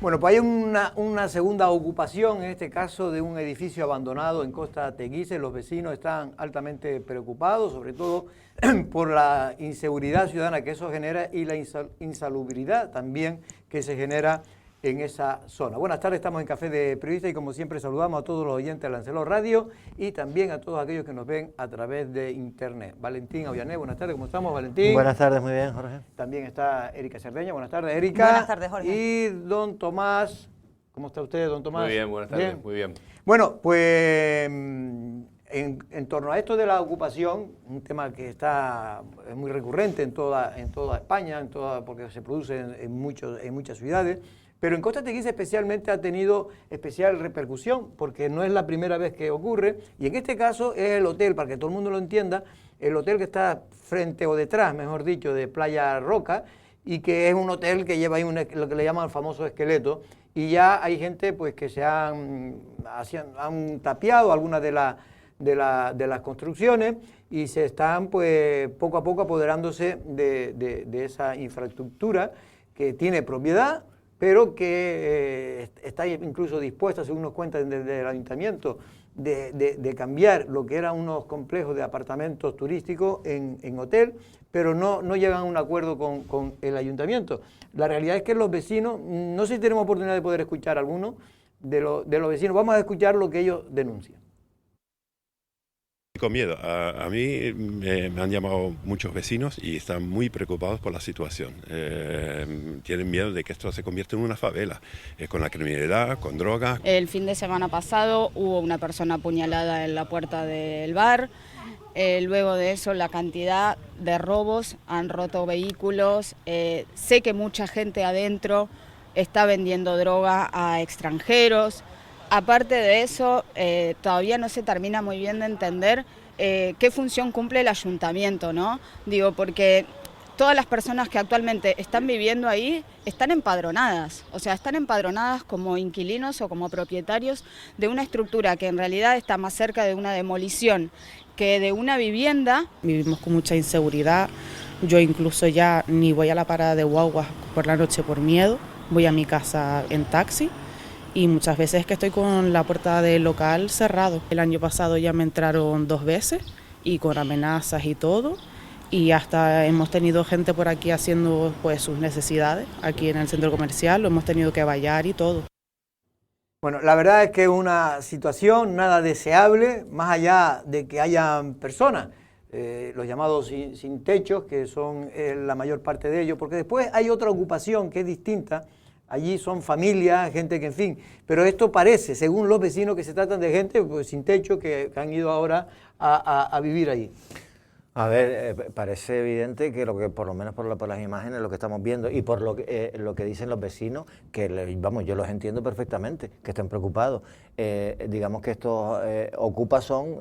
Bueno, pues hay una segunda ocupación, en este caso de un edificio abandonado en Costa Teguise. Los vecinos están altamente preocupados, sobre todo por la inseguridad ciudadana que eso genera y la insalubridad también que se genera en esa zona. Buenas tardes, estamos en Café de Periodistas y como siempre saludamos a todos los oyentes de Lancelot Radio y también a todos aquellos que nos ven a través de internet. Valentín Aviané, buenas tardes, ¿cómo estamos, Valentín? Buenas tardes, muy bien, Jorge. También está Erika Cerdeña, buenas tardes, Erika. Buenas tardes, Jorge. Y don Tomás, ¿cómo está usted, don Tomás? Muy bien, buenas tardes, muy bien. Bueno, pues en torno a esto de la ocupación, un tema que es muy recurrente en toda España, porque se produce en muchas ciudades, pero en Costa Teguise especialmente ha tenido especial repercusión, porque no es la primera vez que ocurre, y en este caso es el hotel, para que todo el mundo lo entienda, el hotel que está frente o detrás, mejor dicho, de Playa Roca, y que es un hotel que lleva ahí lo que le llaman el famoso esqueleto, y ya hay gente pues que se han tapiado algunas de las construcciones y se están pues poco a poco apoderándose de esa infraestructura que tiene propiedad, pero que está incluso dispuesta, según nos cuentan desde el ayuntamiento, de cambiar lo que eran unos complejos de apartamentos turísticos en hotel, pero no llegan a un acuerdo con el ayuntamiento. La realidad es que los vecinos, no sé si tenemos oportunidad de poder escuchar a algunos de los vecinos, vamos a escuchar lo que ellos denuncian. Con miedo. A mí me han llamado muchos vecinos y están muy preocupados por la situación. Tienen miedo de que esto se convierta en una favela, con la criminalidad, con drogas. El fin de semana pasado hubo una persona apuñalada en la puerta del bar. Luego de eso la cantidad de robos, han roto vehículos. Sé que mucha gente adentro está vendiendo droga a extranjeros. Aparte de eso, todavía no se termina muy bien de entender qué función cumple el ayuntamiento, ¿no? Digo, porque todas las personas que actualmente están viviendo ahí están empadronadas, o sea, están empadronadas como inquilinos o como propietarios de una estructura que en realidad está más cerca de una demolición que de una vivienda. Vivimos con mucha inseguridad, yo incluso ya ni voy a la parada de guaguas por la noche por miedo, voy a mi casa en taxi. Y muchas veces que estoy con la puerta del local cerrado. El año pasado ya me entraron 2 veces y con amenazas y todo. Y hasta hemos tenido gente por aquí haciendo pues sus necesidades. Aquí en el centro comercial lo hemos tenido que vallar y todo. Bueno, la verdad es que es una situación nada deseable, más allá de que hayan personas, los llamados sin techos, que son la mayor parte de ellos, porque después hay otra ocupación que es distinta. Allí son familias, gente que en fin, pero esto parece, según los vecinos, que se tratan de gente pues, sin techo que han ido ahora a vivir allí. A ver, parece evidente que por lo menos por las imágenes, lo que estamos viendo y por lo que dicen los vecinos, que vamos, yo los entiendo perfectamente, que estén preocupados. Digamos que estos ocupas son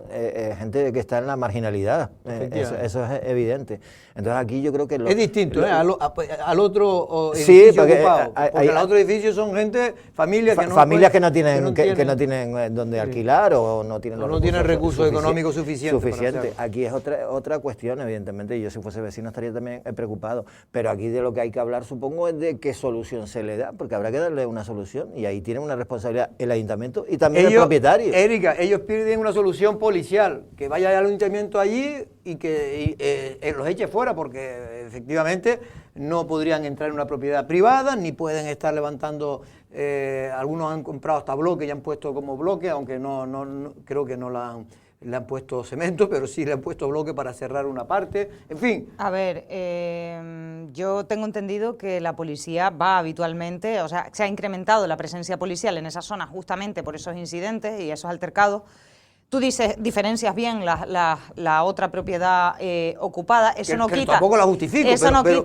gente que está en la marginalidad, eso es evidente. Entonces aquí yo creo que... es distinto, al otro edificio sí, porque ocupado. Porque el otro edificio son gente, familias que no tienen donde alquilar o no tienen los recursos económicos suficientes. Aquí es otra cuestión, evidentemente. Yo si fuese vecino estaría también preocupado. Pero aquí de lo que hay que hablar, supongo, es de qué solución se le da, porque habrá que darle una solución y ahí tiene una responsabilidad el ayuntamiento y también el propietario. Erika, ellos piden una solución policial, que vaya al ayuntamiento allí y que los eche fuera, porque efectivamente no podrían entrar en una propiedad privada, ni pueden estar levantando, algunos han comprado hasta bloques y han puesto como bloque, aunque no creo que no le han puesto cemento, pero sí le han puesto bloque para cerrar una parte, en fin. A ver, yo tengo entendido que la policía va habitualmente, o sea, se ha incrementado la presencia policial en esa zona justamente por esos incidentes y esos altercados. Tú dices, diferencias bien la otra propiedad ocupada, eso no quita... Tampoco la justifico,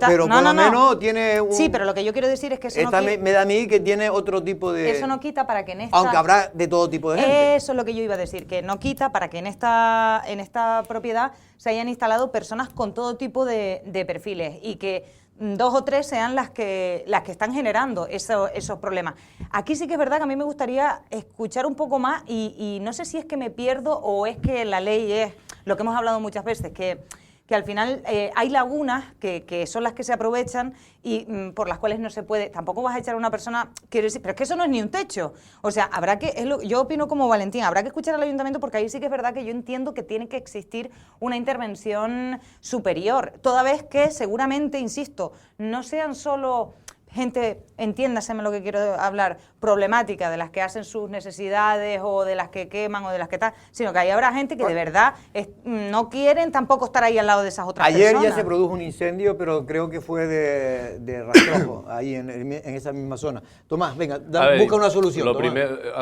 pero por lo menos tiene un... Sí, pero lo que yo quiero decir es que eso no quita... me da a mí que tiene otro tipo de... Eso no quita para que en esta... Aunque habrá de todo tipo de gente. Eso es lo que yo iba a decir, que no quita para que en esta propiedad se hayan instalado personas con todo tipo de perfiles y que 2 o 3 sean las que están generando esos problemas. Aquí sí que es verdad que a mí me gustaría escuchar un poco más y no sé si es que me pierdo o es que la ley es lo que hemos hablado muchas veces, que que al final hay lagunas que son las que se aprovechan y por las cuales no se puede, tampoco vas a echar a una persona, quiero decir, pero es que eso no es ni un techo, o sea, habrá que, yo opino como Valentín, habrá que escuchar al ayuntamiento porque ahí sí que es verdad que yo entiendo que tiene que existir una intervención superior, toda vez que seguramente, insisto, no sean solo gente, entiéndaseme lo que quiero hablar, problemática, de las que hacen sus necesidades o de las que queman o de las que tal, sino que ahí habrá gente que de verdad no quieren tampoco estar ahí al lado de esas otras personas. Ayer ya se produjo un incendio, pero creo que fue de rastrojo, ahí en esa misma zona. Tomás, venga, busca una solución.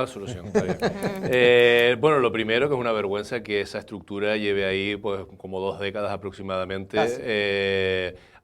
Solución, está bien. Bueno, lo primero que es una vergüenza que esa estructura lleve ahí pues como 2 décadas aproximadamente.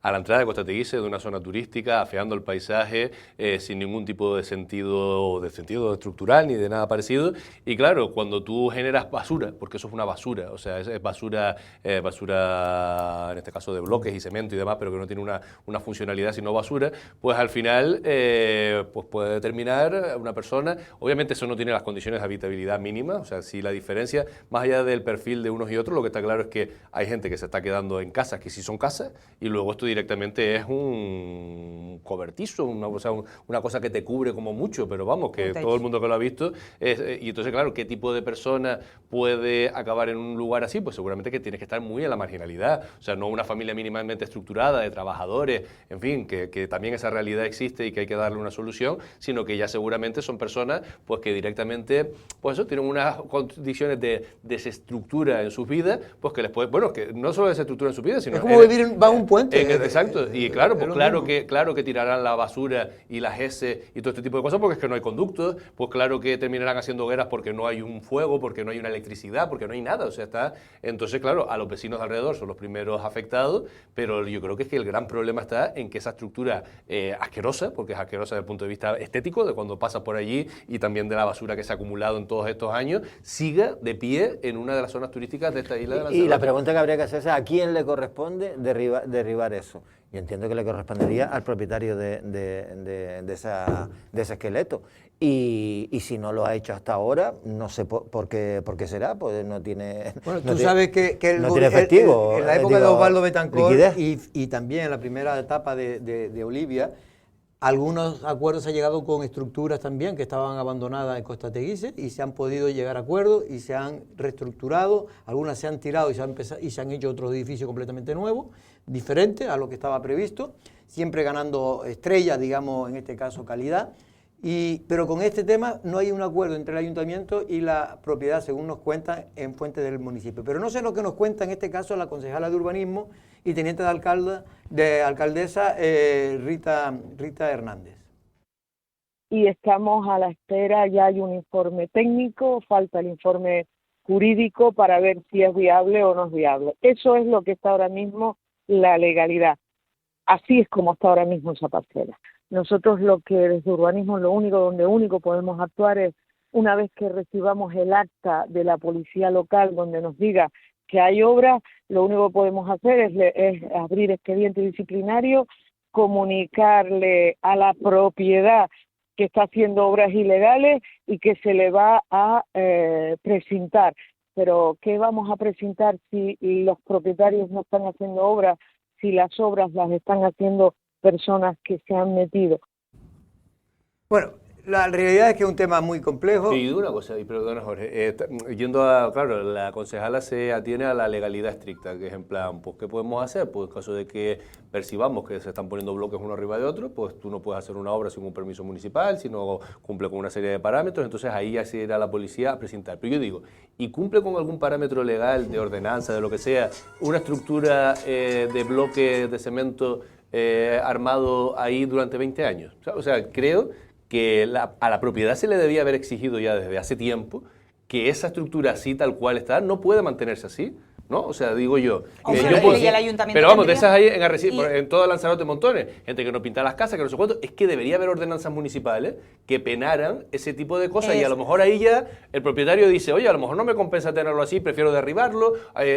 A la entrada de Costa Teguise, de una zona turística, afeando el paisaje, sin ningún tipo de sentido estructural ni de nada parecido. Y claro, cuando tú generas basura, porque eso es una basura, o sea, es basura en este caso de bloques y cemento y demás, pero que no tiene una funcionalidad sino basura, pues al final pues puede terminar una persona. Obviamente eso no tiene las condiciones de habitabilidad mínimas, o sea, si la diferencia, más allá del perfil de unos y otros, lo que está claro es que hay gente que se está quedando en casas que sí son casas, y luego esto directamente es un cobertizo, una cosa que te cubre como mucho, pero vamos, que todo el mundo que lo ha visto, y entonces claro, ¿qué tipo de persona puede acabar en un lugar así? Pues seguramente que tienes que estar muy en la marginalidad, o sea, no una familia mínimamente estructurada de trabajadores, en fin, que también esa realidad existe y que hay que darle una solución, sino que ya seguramente son personas pues que directamente, pues eso, tienen unas condiciones de desestructura en sus vidas, pues que les puede, bueno, que no solo desestructura en sus vidas, sino... Es como vivir bajo un puente. Exacto, y claro, pues claro que tirarán la basura y las heces y todo este tipo de cosas porque es que no hay conductos, pues claro que terminarán haciendo hogueras porque no hay un fuego, porque no hay una electricidad, porque no hay nada, o sea, está... Entonces, claro, a los vecinos de alrededor son los primeros afectados, pero yo creo que es que el gran problema está en que esa estructura asquerosa, porque es asquerosa desde el punto de vista estético, de cuando pasas por allí y también de la basura que se ha acumulado en todos estos años, siga de pie en una de las zonas turísticas de esta isla de Lanzarote. Y la pregunta que habría que hacerse es ¿a quién le corresponde derribar eso? Yo entiendo que le correspondería al propietario de ese esqueleto. Y si no lo ha hecho hasta ahora, no sé por qué será, pues no tiene... Bueno, tú sabes que no tiene efectivo. En la época de Osvaldo Betancourt y también en la primera etapa de Olivia, algunos acuerdos se han llegado con estructuras también que estaban abandonadas en Costa Teguise y se han podido llegar a acuerdos y se han reestructurado, algunas se han tirado y se han hecho otros edificios completamente nuevos, diferentes a lo que estaba previsto, siempre ganando estrellas, digamos, en este caso calidad. Pero con este tema no hay un acuerdo entre el ayuntamiento y la propiedad, según nos cuentan en fuentes del municipio. Pero no sé lo que nos cuenta en este caso la concejala de urbanismo y teniente de alcaldesa Rita Hernández. Y estamos a la espera, ya hay un informe técnico, falta el informe jurídico para ver si es viable o no es viable. Eso es lo que está ahora mismo la legalidad. Así es como está ahora mismo esa parcela. Nosotros lo que desde urbanismo, donde único podemos actuar es una vez que recibamos el acta de la policía local donde nos diga que hay obras, lo único que podemos hacer es abrir expediente disciplinario, comunicarle a la propiedad que está haciendo obras ilegales y que se le va a precintar. Pero ¿qué vamos a precintar si los propietarios no están haciendo obras, si las obras las están haciendo personas que se han metido? Bueno, la realidad es que es un tema muy complejo. Y una cosa, y perdona Jorge, claro, la concejala se atiene a la legalidad estricta, que es en plan, pues ¿qué podemos hacer? Pues en caso de que percibamos que se están poniendo bloques uno arriba de otro, pues tú no puedes hacer una obra sin un permiso municipal, si no cumple con una serie de parámetros, entonces ahí ya se irá la policía a presentar. Pero yo digo, ¿y cumple con algún parámetro legal, de ordenanza, de lo que sea, una estructura de bloques de cemento armado ahí durante 20 años? O sea, creo que a la propiedad se le debía haber exigido ya desde hace tiempo que esa estructura así, tal cual está, no puede mantenerse así, ¿no? O sea, digo yo... pero vamos, de esas hay en toda Lanzarote montones, gente que no pinta las casas, que no sé cuánto, es que debería haber ordenanzas municipales que penaran ese tipo de cosas y a lo mejor ahí ya el propietario dice, oye, a lo mejor no me compensa tenerlo así, prefiero derribarlo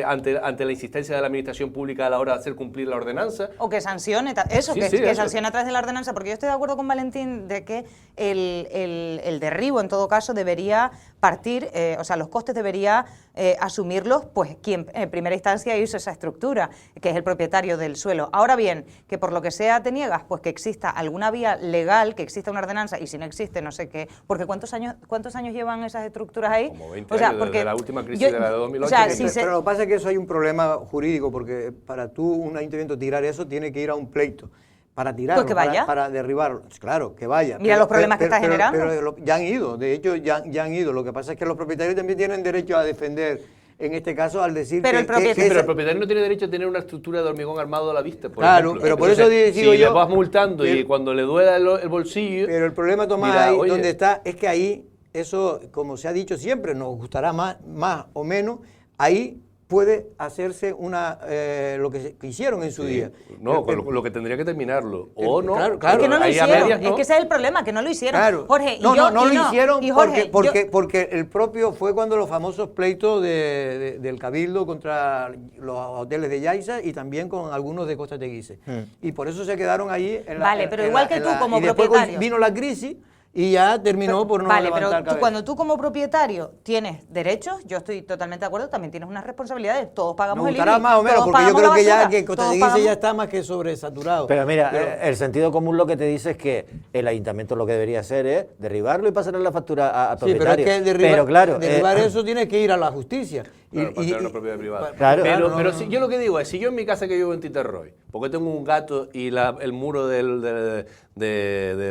ante la insistencia de la administración pública a la hora de hacer cumplir la ordenanza. O que sancione, que sancione a través de la ordenanza, porque yo estoy de acuerdo con Valentín de que el derribo, en todo caso, debería partir, o sea, los costes debería asumirlos, pues, quien en primera instancia hizo esa estructura, que es el propietario del suelo. Ahora bien, que por lo que sea te niegas, pues que exista alguna vía legal, que exista una ordenanza, y si no existe, no sé qué, porque ¿cuántos años llevan esas estructuras ahí? Como 20 años, porque desde la última crisis de la de 2008. O sea, Pero lo que pasa es que eso hay un problema jurídico, porque para tú, un ayuntamiento, tirar eso, tiene que ir a un pleito. Para tirarlo, Pues que vaya. para derribarlo. Claro, que vaya. Mira los problemas que está generando. Pero ya han ido, de hecho ya han ido. Lo que pasa es que los propietarios también tienen derecho a defender, en este caso, al decir pero que... Pero el propietario no tiene derecho a tener una estructura de hormigón armado a la vista, por Claro, ejemplo. pero por Entonces, eso digo si yo... le vas multando pero, y cuando le duela el bolsillo... Pero el problema, Tomás, mira, ahí oye, donde está, es que ahí, eso, como se ha dicho siempre, nos gustará más o menos, ahí puede hacerse lo que hicieron en su día. No, con lo que tendría que terminarlo. O no. Claro, Es que no lo ahí a hicieron, medias no. es que ese es el problema, que no lo hicieron. Claro. Jorge, no lo hicieron y Jorge, porque el propio fue cuando los famosos pleitos del Cabildo contra los hoteles de Yaiza y también con algunos de Costa Teguise. Y por eso se quedaron ahí. Vale, pero igual que tú como y después propietario. vino la crisis y ya terminó por no vale, levantar pero cabeza. cuando tú como propietario tienes derechos, yo estoy totalmente de acuerdo, también tienes unas responsabilidades, todos pagamos Nos el gustará IBI, más o menos, todos porque yo pagamos creo la que ya basura, que Costa todos Teguise pagamos- ya está más que sobresaturado. Pero mira, el sentido común lo que te dice es que el ayuntamiento lo que debería hacer es derribarlo y pasarle la factura al Sí, pero es propietario. que derribar eso tiene que ir a la justicia. Claro, para tener una propiedad privada. Claro. Pero si, yo lo que digo es, si yo en mi casa que vivo en Titerroy, porque tengo un gato y el muro del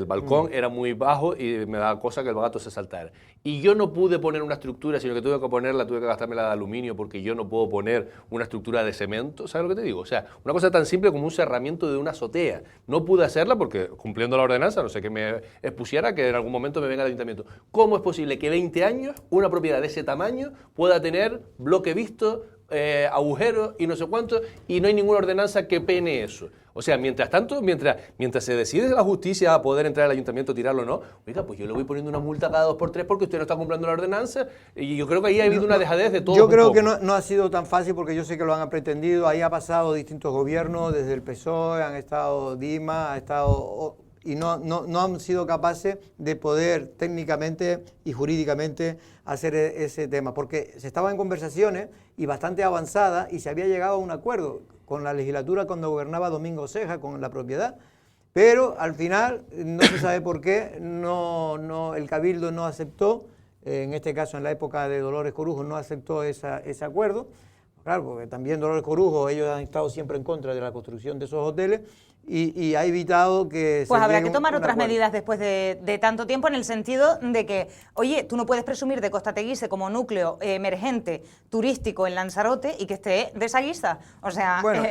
balcón era muy bajo y me daba cosa que el gato se saltara, y yo no pude poner una estructura, sino que tuve que gastarme la de aluminio porque yo no puedo poner una estructura de cemento, ¿sabes lo que te digo? O sea, una cosa tan simple como un cerramiento de una azotea. No pude hacerla porque, cumpliendo la ordenanza, no sé qué me expusiera que en algún momento me venga el ayuntamiento. ¿Cómo es posible que 20 años una propiedad de ese tamaño pueda tener bloque visto, agujeros y no sé cuánto, y no hay ninguna ordenanza que pene eso? O sea, mientras tanto, mientras se decide la justicia a poder entrar al ayuntamiento, tirarlo o no, oiga, pues yo le voy poniendo una multa cada 2 por 3 porque usted no está cumpliendo la ordenanza, y yo creo que ahí ha habido una dejadez de todo. Yo creo que no ha sido tan fácil porque yo sé que lo han pretendido, ahí ha pasado distintos gobiernos, desde el PSOE, han estado Dima, ha estado... y no han sido capaces de poder técnicamente y jurídicamente hacer ese tema, porque se estaba en conversaciones y bastante avanzadas y se había llegado a un acuerdo con la legislatura cuando gobernaba Domingo Ceja con la propiedad, pero al final no se sabe por qué el Cabildo no aceptó, en este caso en la época de Dolores Corujo no aceptó ese acuerdo. Claro, porque también Dolores Corujo, ellos han estado siempre en contra de la construcción de esos hoteles y ha evitado que... Pues se habrá llegue que tomar un otras acuerdo. medidas después de tanto tiempo, en el sentido de que, oye, tú no puedes presumir de Costa Teguise como núcleo emergente turístico en Lanzarote y que esté de esa guisa. O sea... Bueno,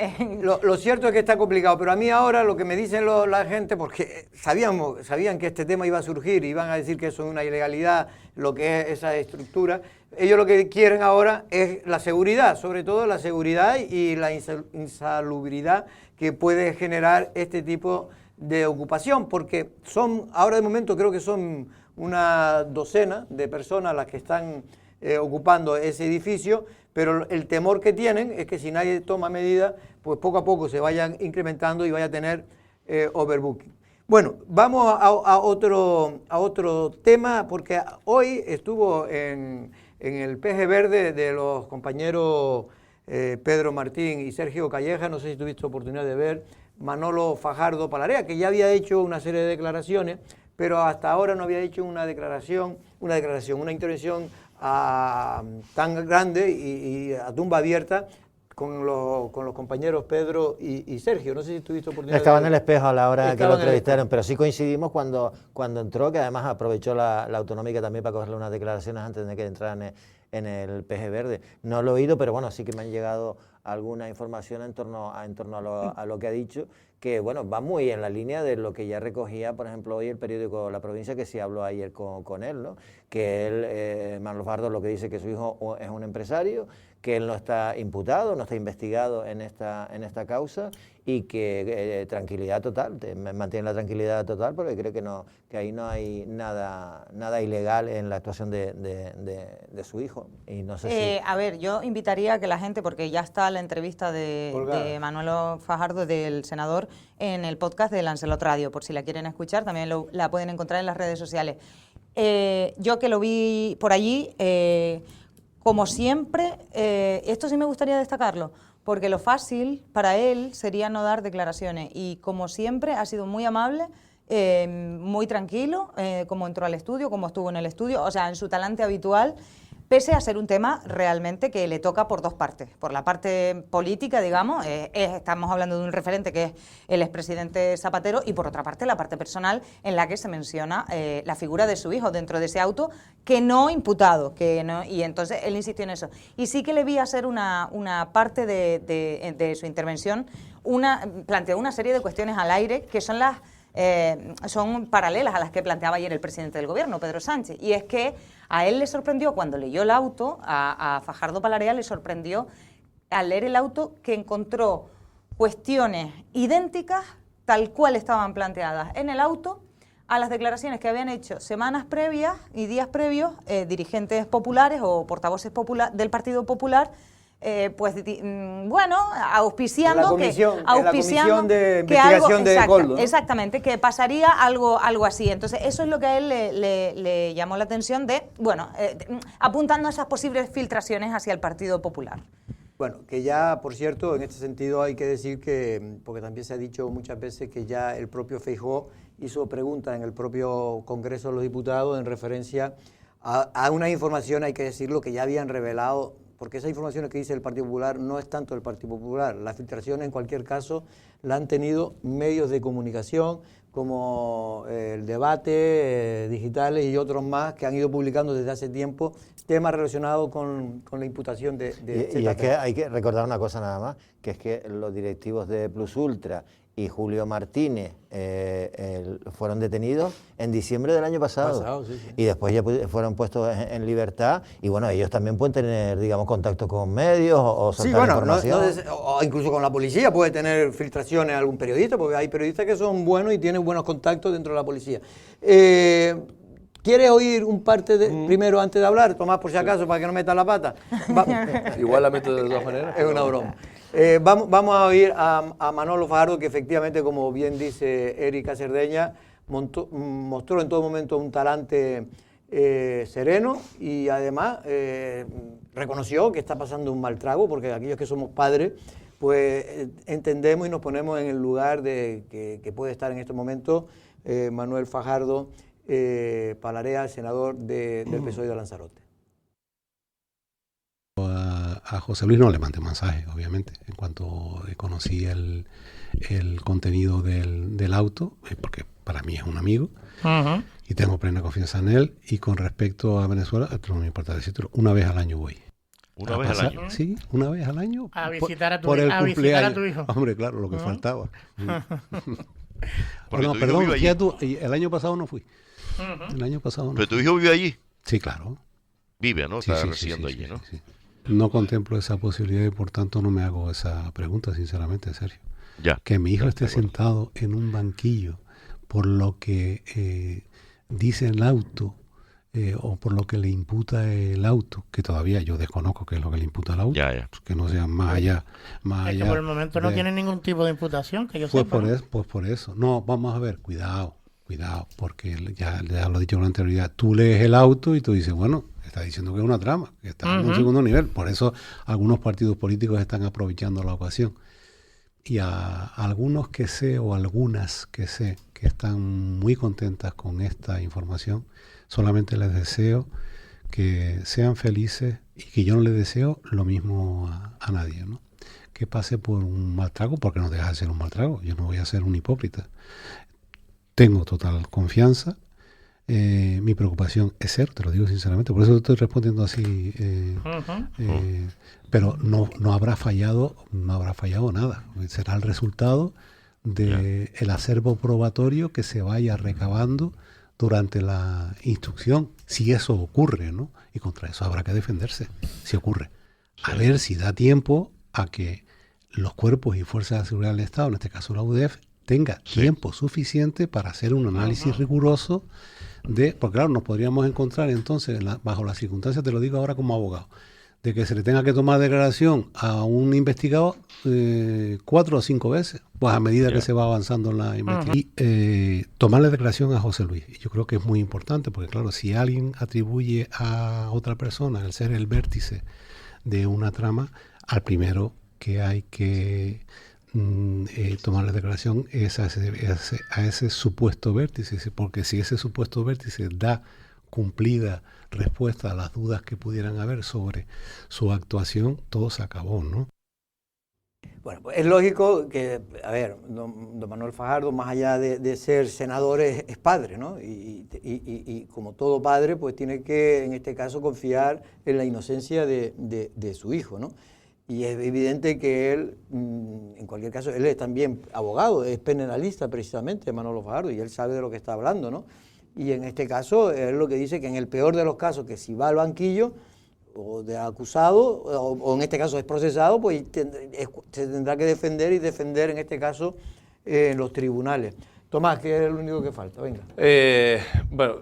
lo cierto es que está complicado, pero a mí ahora lo que me dicen la gente, porque sabían que este tema iba a surgir, iban a decir que eso es una ilegalidad, lo que es esa estructura, ellos lo que quieren ahora es la seguridad, sobre todo la seguridad y la insalubridad que puede generar este tipo de ocupación, porque ahora de momento creo que son una docena de personas las que están ocupando ese edificio, pero el temor que tienen es que si nadie toma medidas, pues poco a poco se vayan incrementando y vaya a tener overbooking. Bueno, vamos a otro tema, porque hoy estuvo en el Peje Verde de los compañeros Pedro Martín y Sergio Calleja, no sé si tuviste oportunidad de ver, Manolo Fajardo Palarea, que ya había hecho una serie de declaraciones, pero hasta ahora no había hecho una intervención tan grande y a tumba abierta con los compañeros Pedro y Sergio. No sé si tuviste oportunidad Estaba de en el espejo a la hora que Estaba lo en el entrevistaron, pero sí coincidimos cuando entró, que además aprovechó la autonómica también para cogerle unas declaraciones antes de que entraran en el Peje Verde. No lo he oído, pero bueno, sí que me han llegado alguna información en torno a lo que ha dicho, que bueno, va muy en la línea de lo que ya recogía, por ejemplo, hoy el periódico La Provincia, que sí habló ayer con él, ¿no? Que él, Manolo Fajardo, lo que dice que su hijo es un empresario, que él no está imputado, no está investigado en esta causa, y que tranquilidad total, mantiene la tranquilidad total, porque creo que ahí no hay nada ilegal en la actuación de su hijo. Y no sé si... A ver, yo invitaría a que la gente, porque ya está la entrevista de Manolo Fajardo, del senador, en el podcast de Lancelot Radio, por si la quieren escuchar, también la pueden encontrar en las redes sociales. Yo que lo vi por allí... como siempre, esto sí me gustaría destacarlo, porque lo fácil para él sería no dar declaraciones, y como siempre ha sido muy amable, muy tranquilo, como entró al estudio, como estuvo en el estudio, o sea, en su talante habitual, pese a ser un tema realmente que le toca por dos partes. Por la parte política, digamos, estamos hablando de un referente que es el expresidente Zapatero, y por otra parte la parte personal, en la que se menciona la figura de su hijo dentro de ese auto, que no imputado, y entonces él insistió en eso. Y sí que le vi hacer una parte de su intervención, planteó una serie de cuestiones al aire que son son paralelas a las que planteaba ayer el presidente del gobierno, Pedro Sánchez, y es que a él le sorprendió cuando leyó el auto, a Fajardo Palarea le sorprendió al leer el auto que encontró cuestiones idénticas tal cual estaban planteadas en el auto a las declaraciones que habían hecho semanas previas y días previos dirigentes populares o portavoces del Partido Popular, auspiciando la comisión de investigación de Coldo, ¿no? Exactamente, que pasaría algo así. Entonces, eso es lo que a él le llamó la atención apuntando a esas posibles filtraciones hacia el Partido Popular. Bueno, que ya, por cierto, en este sentido hay que decir que, porque también se ha dicho muchas veces que ya el propio Feijóo hizo preguntas en el propio Congreso de los Diputados en referencia a una información, hay que decirlo, que ya habían revelado, porque esa información que dice el Partido Popular no es tanto del Partido Popular. La filtración, en cualquier caso, la han tenido medios de comunicación como El Debate, digitales y otros más que han ido publicando desde hace tiempo temas relacionados con la imputación de y es que hay que recordar una cosa nada más, que es que los directivos de Plus Ultra y Julio Martínez fueron detenidos en diciembre del año pasado, sí. Y después ya fueron puestos en libertad, y bueno, ellos también pueden tener, digamos, contacto con medios o soltar información. O incluso con la policía puede tener filtraciones algún periodista, porque hay periodistas que son buenos y tienen buenos contactos dentro de la policía. ¿Quieres oír un parte primero antes de hablar, Tomás, por si acaso, para que no metas la pata? Igual la meto de todas maneras. Es una broma. Vamos a oír a Manolo Fajardo, que efectivamente, como bien dice Erika Cerdeña, mostró en todo momento un talante sereno, y además reconoció que está pasando un mal trago, porque aquellos que somos padres, pues entendemos y nos ponemos en el lugar de que puede estar en este momento Manuel Fajardo Palarea, el senador del PSOE de Lanzarote. A José Luis no le mandé mensaje, obviamente, en cuanto conocí el contenido del auto, porque para mí es un amigo, y tengo plena confianza en él. Y con respecto a Venezuela, no me importa decirlo, una vez al año voy. ¿Una vez al año? Sí, una vez al año. A visitar a tu, por el a visitar a tu hijo. Hombre, claro, lo que faltaba. Porque perdón, el año pasado no fui. El año pasado no. ¿Pero tu hijo vive allí? Sí, claro. Vive, ¿no? Está residiendo allí, ¿no? Sí. No contemplo esa posibilidad y por tanto no me hago esa pregunta, sinceramente, Sergio. Ya. Que mi hijo esté sentado en un banquillo por lo que dice el auto o por lo que le imputa el auto, que todavía yo desconozco qué es lo que le imputa el auto, que no sea más allá. Es que por el momento no tiene ningún tipo de imputación, que yo sepa. Pues por eso. No, vamos a ver, cuidado, porque ya lo he dicho con anterioridad, tú lees el auto y tú dices, bueno, está diciendo que es una trama, que está en un segundo nivel. Por eso algunos partidos políticos están aprovechando la ocasión. Y a algunos que sé, o algunas que sé, que están muy contentas con esta información, solamente les deseo que sean felices, y que yo no les deseo lo mismo a nadie, ¿no? Que pase por un mal trago, porque no deja de ser un mal trago. Yo no voy a ser un hipócrita. Tengo total confianza. Mi preocupación es ser, te lo digo sinceramente, por eso estoy respondiendo así, pero no habrá fallado nada. Será el resultado del acervo probatorio que se vaya recabando durante la instrucción, si eso ocurre, ¿no? Y contra eso habrá que defenderse, si ocurre. A ver si da tiempo a que los cuerpos y fuerzas de seguridad del Estado, en este caso la UDEF, tenga tiempo suficiente para hacer un análisis riguroso porque claro, nos podríamos encontrar entonces, bajo las circunstancias, te lo digo ahora como abogado, de que se le tenga que tomar declaración a un investigado 4 o 5 veces, pues a medida que se va avanzando en la investigación. Y tomarle declaración a José Luis. Y yo creo que es muy importante, porque claro, si alguien atribuye a otra persona el ser el vértice de una trama, al primero que hay que tomar la declaración es a ese supuesto vértice, porque si ese supuesto vértice da cumplida respuesta a las dudas que pudieran haber sobre su actuación, todo se acabó, ¿no? Bueno, pues es lógico que, a ver, don Manuel Fajardo, más allá de ser senador, es padre, ¿no? Y como todo padre, pues tiene que, en este caso, confiar en la inocencia de su hijo, ¿no? Y es evidente que él, en cualquier caso, él es también abogado, es penalista precisamente, Manolo Fajardo, y él sabe de lo que está hablando, ¿no? Y en este caso, él lo que dice que en el peor de los casos, que si va al banquillo o de acusado, o en este caso es procesado, pues se tendrá que defender y defender en este caso en los tribunales. Tomás, que es el único que falta, venga. Bueno,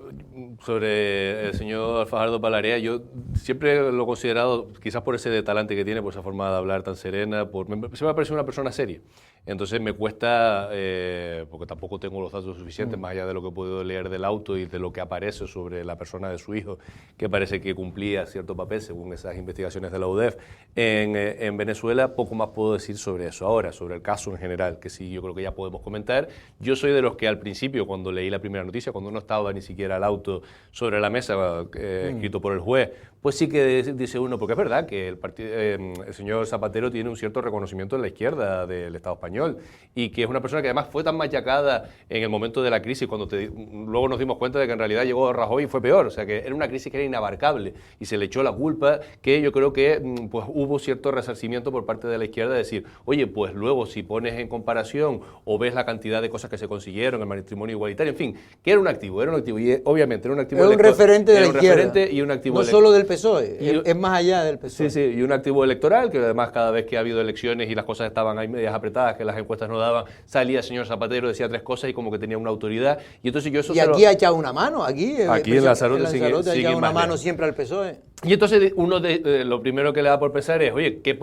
sobre el señor Fajardo Palarea, yo siempre lo he considerado, quizás por ese talante que tiene, por esa forma de hablar tan serena, se me ha parecido una persona seria. Entonces me cuesta, porque tampoco tengo los datos suficientes, más allá de lo que he podido leer del auto y de lo que aparece sobre la persona de su hijo, que parece que cumplía cierto papel, según esas investigaciones de la UDEF, en Venezuela, poco más puedo decir sobre eso. Ahora, sobre el caso en general, que sí, yo creo que ya podemos comentar. Yo soy de los que al principio, cuando leí la primera noticia, cuando no estaba ni siquiera el auto sobre la mesa, escrito por el juez, pues sí que dice uno, porque es verdad que el señor Zapatero tiene un cierto reconocimiento en la izquierda del Estado español y que es una persona que además fue tan machacada en el momento de la crisis, cuando luego nos dimos cuenta de que en realidad llegó Rajoy y fue peor, o sea que era una crisis que era inabarcable y se le echó la culpa, que yo creo que pues hubo cierto resarcimiento por parte de la izquierda de decir, oye, pues luego si pones en comparación o ves la cantidad de cosas que se consiguieron, el matrimonio igualitario, en fin, que era un activo y obviamente era un activo era un referente de la izquierda, referente y un activo no solo del PSOE, es más allá del PSOE. Sí, y un activo electoral, que además cada vez que ha habido elecciones y las cosas estaban ahí medias apretadas, que las encuestas no daban, salía el señor Zapatero, decía 3 cosas y como que tenía una autoridad. Y entonces yo eso aquí ha echado una mano, aquí en Lanzarote ha echado una mano siempre al PSOE. Y entonces uno lo primero que le da por pensar es, oye, qué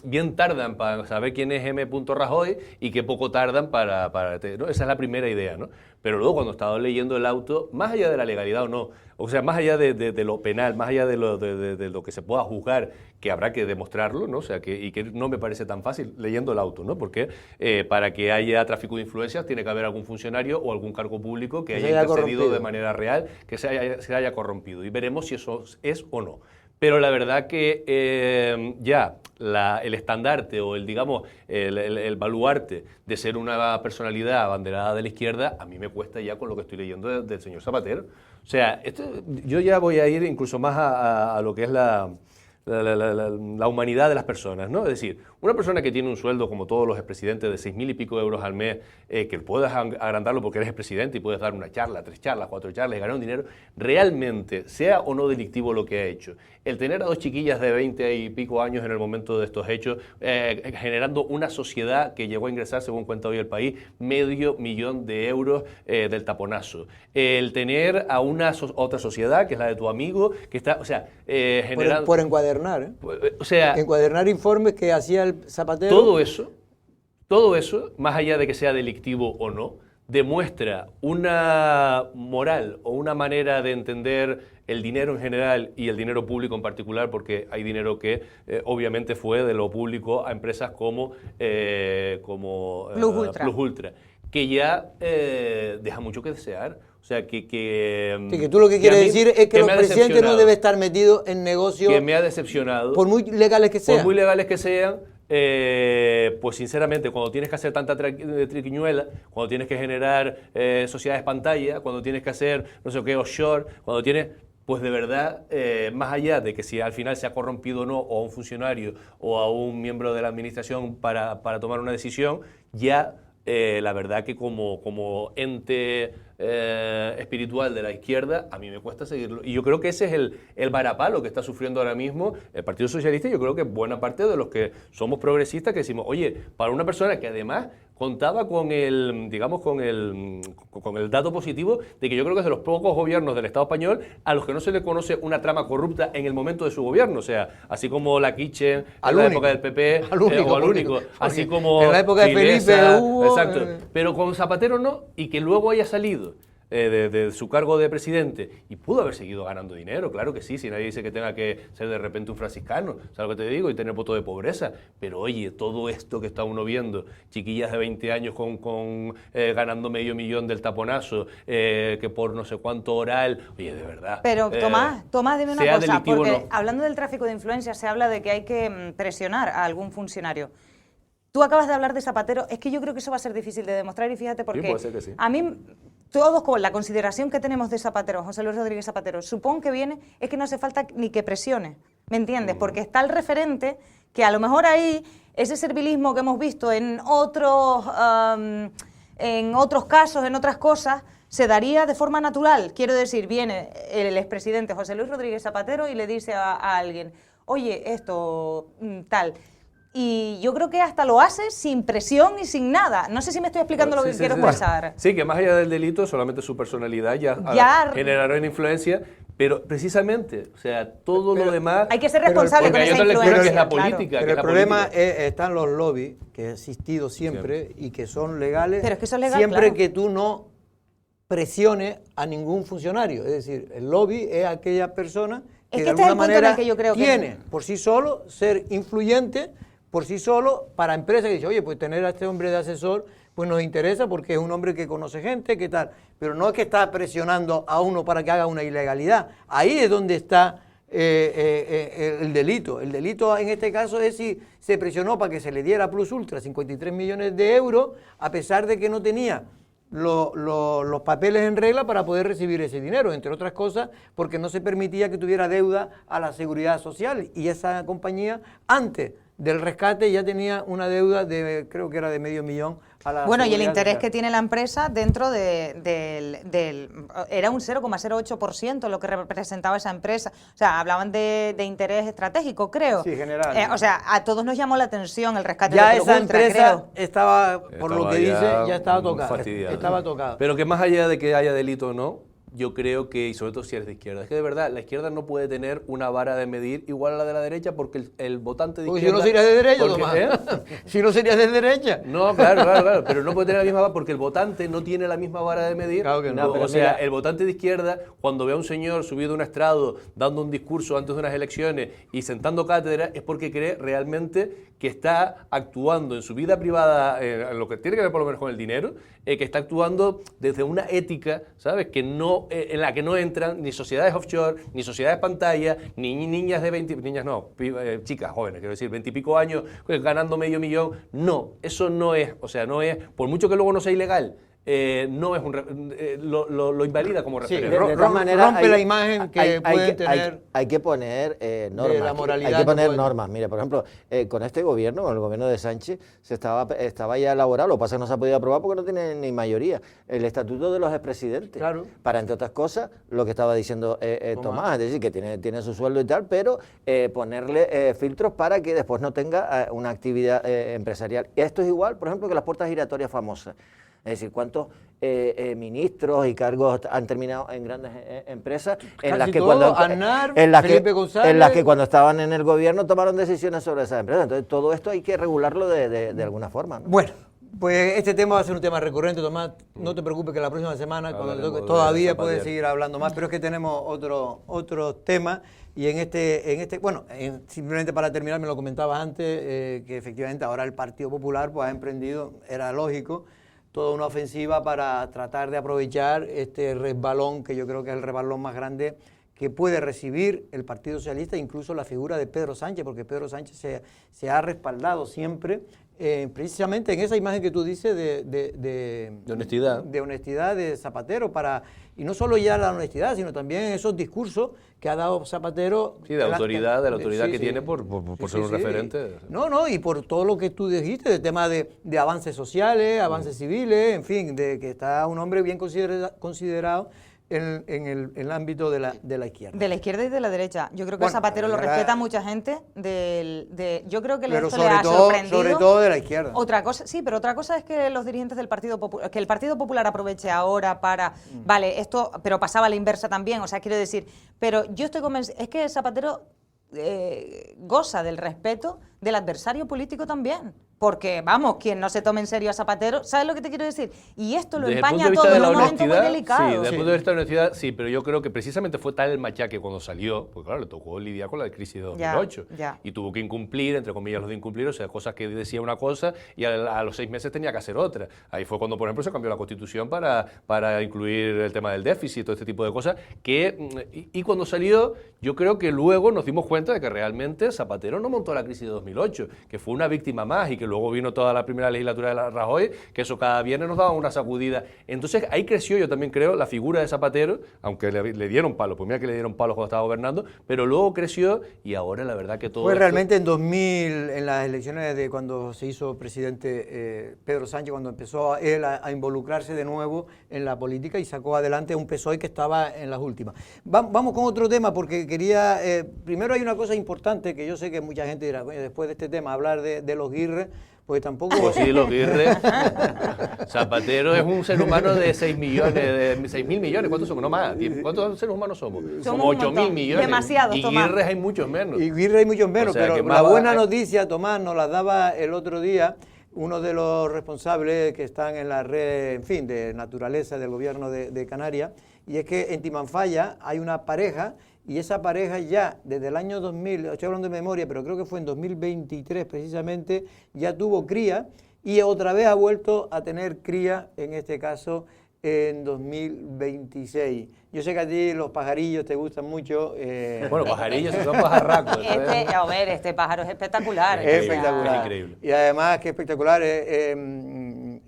bien tardan para saber quién es M. Rajoy y qué poco tardan para ¿no? Esa es la primera idea, ¿no? Pero luego cuando estaba leyendo el auto, más allá de la legalidad o no, o sea, más allá de lo penal, más allá de lo que se pueda juzgar, que habrá que demostrarlo, ¿no? O sea, y que no me parece tan fácil leyendo el auto, ¿no? Porque para que haya tráfico de influencias tiene que haber algún funcionario o algún cargo público que haya intercedido de manera real, que se haya corrompido. Y veremos si eso es o no. Pero la verdad que ya el estandarte o el baluarte de ser una personalidad abanderada de la izquierda, a mí me cuesta ya con lo que estoy leyendo del señor Zapatero. O sea, yo ya voy a ir incluso más a lo que es la humanidad de las personas, ¿no? Es decir, una persona que tiene un sueldo como todos los expresidentes de 6.000 y pico euros al mes, que puedes agrandarlo porque eres expresidente y puedes dar una charla, 3 charlas, 4 charlas y ganar un dinero, realmente, sea o no delictivo lo que ha hecho, el tener a 2 chiquillas de 20 y pico años en el momento de estos hechos, generando una sociedad que llegó a ingresar, según cuenta hoy El País, 500.000 euros del taponazo. El tener a otra sociedad, que es la de tu amigo, que está, o sea, generando... Por encuadernar, ¿eh? O sea... Encuadernar informes que hacía el Zapatero. Todo eso, más allá de que sea delictivo o no, demuestra una moral o una manera de entender el dinero en general y el dinero público en particular, porque hay dinero que obviamente fue de lo público a empresas como Plus Ultra, que ya deja mucho que desear. O sea, que tú lo que quieres decir es que los presidentes no deben estar metidos en negocios... Que me ha decepcionado. Por muy legales que sean. Por muy legales que sean, pues sinceramente, cuando tienes que hacer tanta triquiñuela, cuando tienes que generar sociedades pantalla, cuando tienes que hacer no sé qué offshore, cuando tienes... Pues de verdad, más allá de que si al final se ha corrompido o no, o a un funcionario o a un miembro de la administración para tomar una decisión, ya la verdad que como ente espiritual de la izquierda, a mí me cuesta seguirlo. Y yo creo que ese es el varapalo que está sufriendo ahora mismo el Partido Socialista. Yo creo que buena parte de los que somos progresistas que decimos, oye, para una persona que además contaba con el, digamos, con el dato positivo de que yo creo que es de los pocos gobiernos del Estado español a los que no se le conoce una trama corrupta en el momento de su gobierno. O sea, así como la Kitchen en la época del PP, o al único, así como en la época de Felipe hubo... Exacto, pero con Zapatero no, y que luego haya salido de su cargo de presidente y pudo haber seguido ganando dinero, claro que sí, si nadie dice que tenga que ser de repente un franciscano, ¿sabes lo que te digo? Y tener voto de pobreza, pero oye, todo esto que está uno viendo, chiquillas de 20 años ganando $500,000 del taponazo, que por no sé cuánto oral, oye, de verdad. Pero Tomás, dime una cosa, porque no. hablando del tráfico de influencias se habla de que hay que presionar a algún funcionario. Tú acabas de hablar de Zapatero, es que yo creo que eso va a ser difícil de demostrar y fíjate porque sí, puede ser que sí. A mí, todos con la consideración que tenemos de Zapatero, José Luis Rodríguez Zapatero, supongo que viene, es que no hace falta ni que presione, ¿me entiendes? Porque está el referente que a lo mejor ahí, ese servilismo que hemos visto en otros casos, en otras cosas, se daría de forma natural. Quiero decir, viene el expresidente José Luis Rodríguez Zapatero y le dice a alguien, oye, esto, tal... Y yo creo que hasta lo hace sin presión y sin nada. No sé si me estoy explicando lo que quiero expresar. Sí, que más allá del delito, solamente su personalidad ya generará una influencia, pero precisamente, o sea, todo lo demás... Hay que ser responsable con esa influencia. Que es la política. Pero el problema están los lobbies, que han existido siempre y que son legales, pero es que eso es legal, siempre claro. que tú no presiones a ningún funcionario. Es decir, el lobby es aquella persona que de alguna manera tiene por sí solo ser influyente, por sí solo, para empresas que dicen, oye, pues tener a este hombre de asesor, pues nos interesa porque es un hombre que conoce gente, que tal. Pero no es que está presionando a uno para que haga una ilegalidad. Ahí es donde está el delito. El delito en este caso es si se presionó para que se le diera a Plus Ultra 53 millones de euros, a pesar de que no tenía los papeles en regla para poder recibir ese dinero, entre otras cosas porque no se permitía que tuviera deuda a la seguridad social, y esa compañía antes del rescate ya tenía una deuda de, creo que era de $500,000 a la bueno, y el interés social que tiene la empresa dentro era un 0,08% lo que representaba esa empresa. O sea, hablaban de interés estratégico, creo. Sí, general. O sea, a todos nos llamó la atención el rescate ya de Plus esa Ultra, empresa creo. estaba, por lo que dice, ya estaba tocada. Fastidiada. Estaba tocada. Pero que más allá de que haya delito o no, yo creo que, y sobre todo si eres de izquierda, es que de verdad la izquierda no puede tener una vara de medir igual a la de la derecha porque el votante de izquierda... si no serías de derecha, Tomás. Si no serías de derecha. No, claro, pero no puede tener la misma vara porque el votante no tiene la misma vara de medir. Claro que no. O sea, el votante de izquierda, cuando ve a un señor subido a un estrado, dando un discurso antes de unas elecciones y sentando cátedra, es porque cree realmente que está actuando en su vida privada, en lo que tiene que ver por lo menos con el dinero, que está actuando desde una ética, ¿sabes?, que no, en la que no entran ni sociedades offshore, ni sociedades pantalla, ni niñas de 20, niñas no, chicas jóvenes, quiero decir, 20 y pico años ganando $500,000. No, eso no es, o sea, no es, por mucho que luego no sea ilegal, no es lo invalida como referente. De todas maneras, rompe la imagen que pueden tener. Hay que poner normas. La moralidad hay que poner normas. Mire, por ejemplo, con este gobierno, con el gobierno de Sánchez, estaba ya elaborado, lo que pasa es que no se ha podido aprobar porque no tiene ni mayoría, el estatuto de los expresidentes. Claro. Para, entre otras cosas, lo que estaba diciendo Tomás, es decir, que tiene su sueldo y tal, pero ponerle filtros para que después no tenga una actividad empresarial. Y esto es igual, por ejemplo, que las puertas giratorias famosas. Es decir, cuántos ministros y cargos han terminado en grandes empresas en las que cuando estaban en el gobierno tomaron decisiones sobre esas empresas. Entonces todo esto hay que regularlo de alguna forma, ¿no? Bueno, pues este tema va a ser un tema recurrente, Tomás. No te preocupes que la próxima semana todavía puedes seguir hablando más, pero es que tenemos otro tema. Y simplemente para terminar, me lo comentabas antes, que efectivamente ahora el Partido Popular pues ha emprendido, era lógico, toda una ofensiva para tratar de aprovechar este resbalón, que yo creo que es el resbalón más grande que puede recibir el Partido Socialista, incluso la figura de Pedro Sánchez, porque Pedro Sánchez se ha respaldado siempre, precisamente en esa imagen que tú dices de honestidad. De honestidad de Zapatero, y no solo ya la honestidad, sino también esos discursos que ha dado Zapatero. Sí, de la autoridad que tiene por ser un referente. No, y por todo lo que tú dijiste, de tema de avances sociales, avances civiles, en fin, de que está un hombre bien considerado en el ámbito de la izquierda. De la izquierda y de la derecha. Yo creo que Bueno, Zapatero lo ahora- respeta mucha gente. Yo creo que Pero esto le sobre ha todo, sorprendido. sobre todo de la izquierda. Otra cosa, sí, pero otra cosa es que los dirigentes del Partido Popular, que el Partido Popular aproveche ahora para, vale, esto, pero pasaba a la inversa también, o sea, quiero decir, pero yo estoy convencida, es que Zapatero goza del respeto del adversario político también. Porque, vamos, quien no se tome en serio a Zapatero, ¿sabes lo que te quiero decir? Y esto lo Desde el empaña punto de todo vista en de un la momento muy honestidad, delicado. sí, desde el punto de vista de la honestidad, sí, pero yo creo que precisamente fue tal el machaque cuando salió, porque claro, le tocó lidiar con la crisis de 2008 ya. y tuvo que incumplir, entre comillas, los de incumplir, o sea, cosas que decía una cosa y a los 6 meses tenía que hacer otra. Ahí fue cuando, por ejemplo, se cambió la Constitución para incluir el tema del déficit, todo este tipo de cosas, y cuando salió, yo creo que luego nos dimos cuenta de que realmente Zapatero no montó la crisis de 2008, que fue una víctima más y que luego vino toda la primera legislatura de Rajoy, que eso cada viernes nos daba una sacudida. Entonces ahí creció, yo también creo, la figura de Zapatero, aunque le dieron palos, pues mira que le dieron palos cuando estaba gobernando, pero luego creció y ahora la verdad que todo Fue esto- realmente en 2000, en las elecciones de cuando se hizo presidente Pedro Sánchez, cuando empezó él a involucrarse de nuevo en la política y sacó adelante un PSOE que estaba en las últimas. Vamos con otro tema, porque quería, primero hay una cosa importante que yo sé que mucha gente dirá, bueno, después de este tema, hablar de los guirres, pues tampoco... Pues sí, los guirres. Zapatero es un ser humano de 6 millones, de 6.000 millones. ¿Cuántos somos? No más. ¿Cuántos seres humanos somos? Somos un 8.000 montón. millones. Demasiados, y Tomás. guirres hay muchos menos. Y guirres hay muchos menos, O sea, pero que la más buena hay- noticia, Tomás, nos la daba el otro día uno de los responsables que están en la red, en fin, de naturaleza del gobierno de Canarias, y es que en Timanfaya hay una pareja, y esa pareja ya desde el año 2000, estoy hablando de memoria, pero creo que fue en 2023 precisamente, ya tuvo cría, y otra vez ha vuelto a tener cría, en este caso en 2026. Yo sé que a ti los pajarillos te gustan mucho. Bueno, pajarillos son pajarracos. Este pájaro es espectacular. Es o sea, espectacular. Es increíble. Y además que espectacular,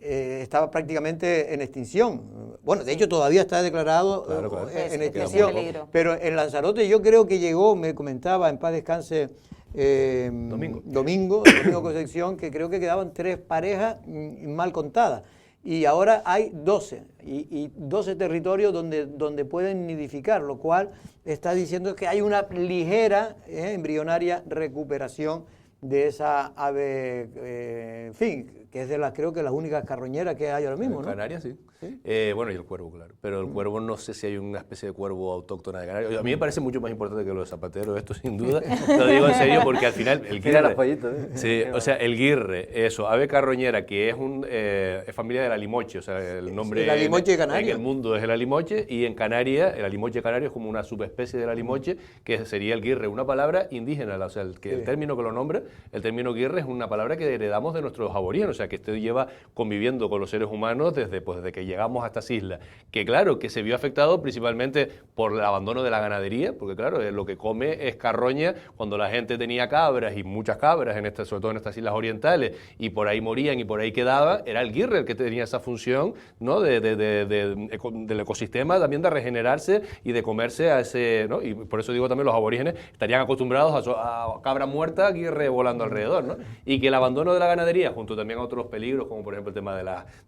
estaba prácticamente en extinción. Bueno, de hecho todavía está declarado Claro, claro. en Sí, extinción. en peligro. Pero en Lanzarote yo creo que llegó, me comentaba, en paz descanse, Domingo Concepción, que creo que quedaban 3 parejas mal contadas. Y ahora hay 12, y 12 territorios donde pueden nidificar, lo cual está diciendo que hay una ligera embrionaria recuperación de esa ave, en fin, que es de las, creo que las únicas carroñeras que hay ahora mismo, En ¿no? Canarias, sí. Bueno, y el cuervo, claro. Pero el cuervo, no sé si hay una especie de cuervo autóctona de Canarias. A mí me parece mucho más importante que lo de Zapatero, esto sin duda. Lo digo en serio porque al final el Mira los guirre... pollitos, Sí, o sea, el guirre, eso, ave carroñera, que es familia del alimoche, o sea, el nombre el alimoche de Canarias. en el mundo es el alimoche, y en Canarias, el alimoche canario es como una subespecie del alimoche, que sería el guirre, una palabra indígena, o sea, el término que lo nombra, el término guirre es una palabra que heredamos de nuestros aborígenes, o sea, que esto lleva conviviendo con los seres humanos desde que llegamos a estas islas, que claro, que se vio afectado principalmente por el abandono de la ganadería, porque claro, lo que come es carroña, cuando la gente tenía cabras, y muchas cabras, sobre todo en estas islas orientales, y por ahí morían y por ahí quedaban, era el guirre el que tenía esa función, ¿no? del ecosistema, también de regenerarse y de comerse a ese, ¿no? Y por eso digo también los aborígenes estarían acostumbrados a cabra muerta, guirre volando alrededor, ¿no? Y que el abandono de la ganadería, junto también a otros peligros, como por ejemplo el tema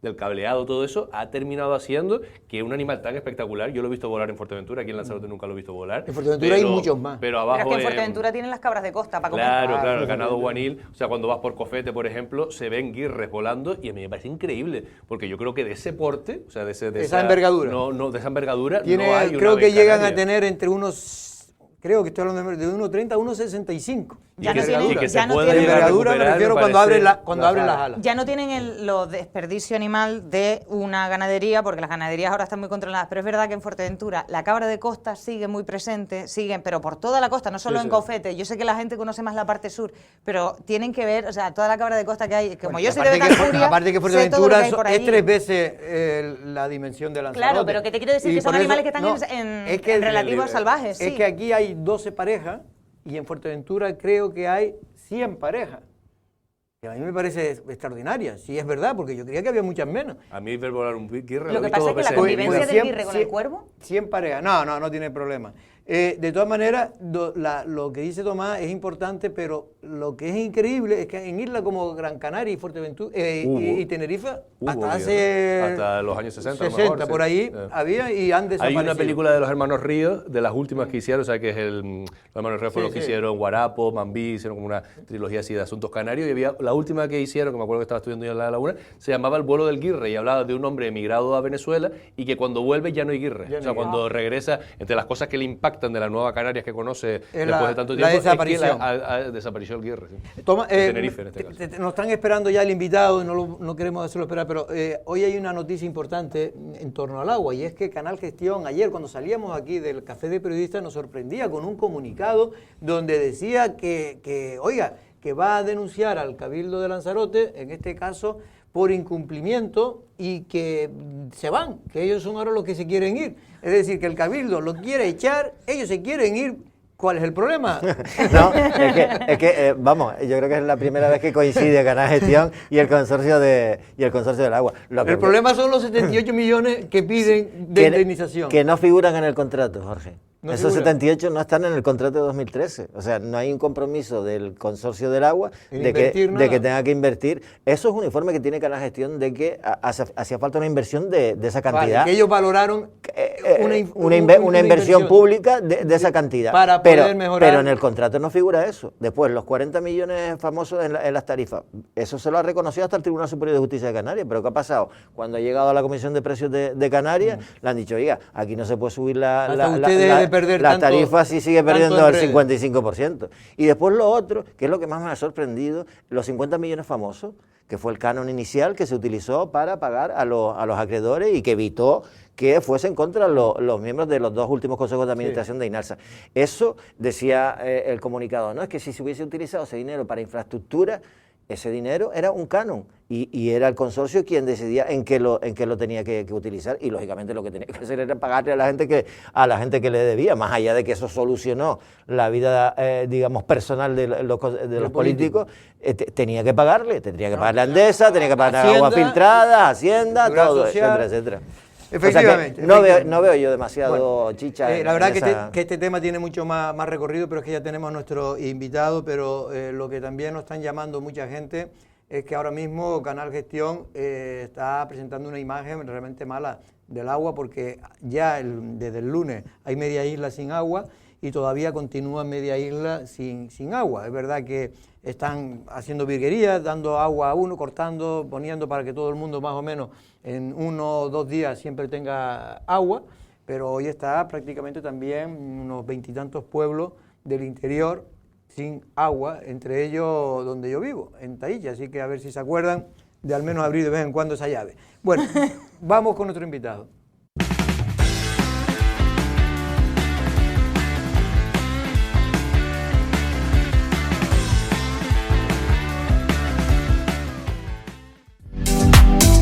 del cableado, todo eso, ha terminado haciendo que un animal tan espectacular, yo lo he visto volar en Fuerteventura, aquí en Lanzarote nunca lo he visto volar. En Fuerteventura hay muchos más. Pero abajo Pero es que en Fuerteventura tienen las cabras de costa para comer. Claro, el ganado guanil, o sea, cuando vas por Cofete, por ejemplo, se ven guirres volando y a mí me parece increíble, porque yo creo que de ese porte, o sea, de esa envergadura. No, de esa envergadura Tiene, no hay una creo ave que llegan canaria. a tener entre unos, creo que estoy hablando de 1,30 a 1,65. Ya Y que no se- tienen- y que se ya no pueda tienen- llegar a envergadura me recuperar, refiero me cuando parece- abren las alas. Ya no tienen lo desperdicio animal de una ganadería, porque las ganaderías ahora están muy controladas, pero es verdad que en Fuerteventura la cabra de costa sigue muy presente, siguen, pero por toda la costa, no solo Sí, en sí. Cofete. Yo sé que la gente conoce más la parte sur, pero tienen que ver, o sea, toda la cabra de costa que hay, como Bueno, yo soy de aparte Betancuria, aparte que sé todo lo Fuerteventura que hay por es allí. 3 veces la dimensión de Lanzarote. Claro, pero que te quiero decir Y que son por eso- animales que están en relativos salvajes, Es sí. que aquí hay 12 parejas y en Fuerteventura creo que hay 100 parejas. Que a mí me parece extraordinaria, sí es verdad, porque yo creía que había muchas menos. A mí ver volar un guirre Lo he que visto pasa dos es que la veces en mi convivencia vida. del 100 guirre con el cuervo... 100 parejas, no tiene problema. De todas maneras, lo que dice Tomás es importante, pero lo que es increíble es que en islas como Gran Canaria y Fuerteventura y Tenerife, hasta los años 60, 60 a lo mejor, por ahí había y han desaparecido. Hay una película de los hermanos Ríos, de las últimas que hicieron, o sea que es los hermanos Ríos fue lo que hicieron Guarapo, Mambí, hicieron como una trilogía así de asuntos canarios, y había la última que hicieron, que me acuerdo que estaba estudiando yo en La Laguna, se llamaba El vuelo del Guirre, y hablaba de un hombre emigrado a Venezuela y que cuando vuelve ya no hay Guirre. O sea, cuando regresa, entre las cosas que le impactan de la nueva Canarias que conoce después de tanto tiempo, desaparición. es que desapareció el Guirre. Sí. Toma, Tenerife, en este caso. Nos están esperando ya el invitado, no queremos hacerlo esperar, pero hoy hay una noticia importante en torno al agua, y es que Canal Gestión, ayer cuando salíamos aquí del Café de Periodistas, nos sorprendía con un comunicado donde decía que va a denunciar al Cabildo de Lanzarote, en este caso, por incumplimiento, y que se van, que ellos son ahora los que se quieren ir. Es decir, que el Cabildo lo quiere echar, ellos se quieren ir. ¿Cuál es el problema? No, es que vamos, yo creo que es la primera vez que coincide Canal Gestión y el consorcio del agua. El problema son los 78 millones que piden de indemnización. Que no figuran en el contrato, Jorge. No Esos figuran. 78 no están en el contrato de 2013. O sea, no hay un compromiso del consorcio del agua de que tenga que invertir. Eso es un informe que tiene Canal Gestión de que hacía falta una inversión de esa cantidad. Vale, que ellos valoraron una inversión pública de esa cantidad. Para poder mejorar. Pero en el contrato no figura eso. Después, los 40 millones famosos en las tarifas. Eso se lo ha reconocido hasta el Tribunal Superior de Justicia de Canarias. Pero ¿qué ha pasado? Cuando ha llegado a la Comisión de Precios de Canarias, le han dicho, oiga, aquí no se puede subir la tarifa, sí sigue perdiendo el 55%. Y después lo otro, que es lo que más me ha sorprendido, los 50 millones famosos, que fue el canon inicial que se utilizó para pagar a los acreedores y que evitó que fuesen contra los miembros de los dos últimos consejos de administración de INALSA. Eso, decía el comunicado, no es que si se hubiese utilizado ese dinero para infraestructura, ese dinero era un canon y era el consorcio quien decidía en qué lo tenía que utilizar, y lógicamente lo que tenía que hacer era pagarle a la gente que le debía, más allá de que eso solucionó la vida digamos personal de los políticos, tenía que pagarle a Endesa, tenía que pagarle agua filtrada, Hacienda, todo, etcétera. Efectivamente. O sea que no veo yo demasiado chicha. La verdad que este tema tiene mucho más recorrido, pero es que ya tenemos a nuestro invitado, pero lo que también nos están llamando mucha gente es que ahora mismo Canal Gestión está presentando una imagen realmente mala del agua, porque ya desde el lunes hay media isla sin agua y todavía continúa media isla sin agua. Es verdad que están haciendo virguerías, dando agua a uno, cortando, poniendo para que todo el mundo más o menos en 1 o 2 días siempre tenga agua, pero hoy está prácticamente también unos 20 y tantos pueblos del interior sin agua, entre ellos donde yo vivo, en Tahití, así que a ver si se acuerdan de al menos abrir de vez en cuando esa llave. Bueno, vamos con nuestro invitado.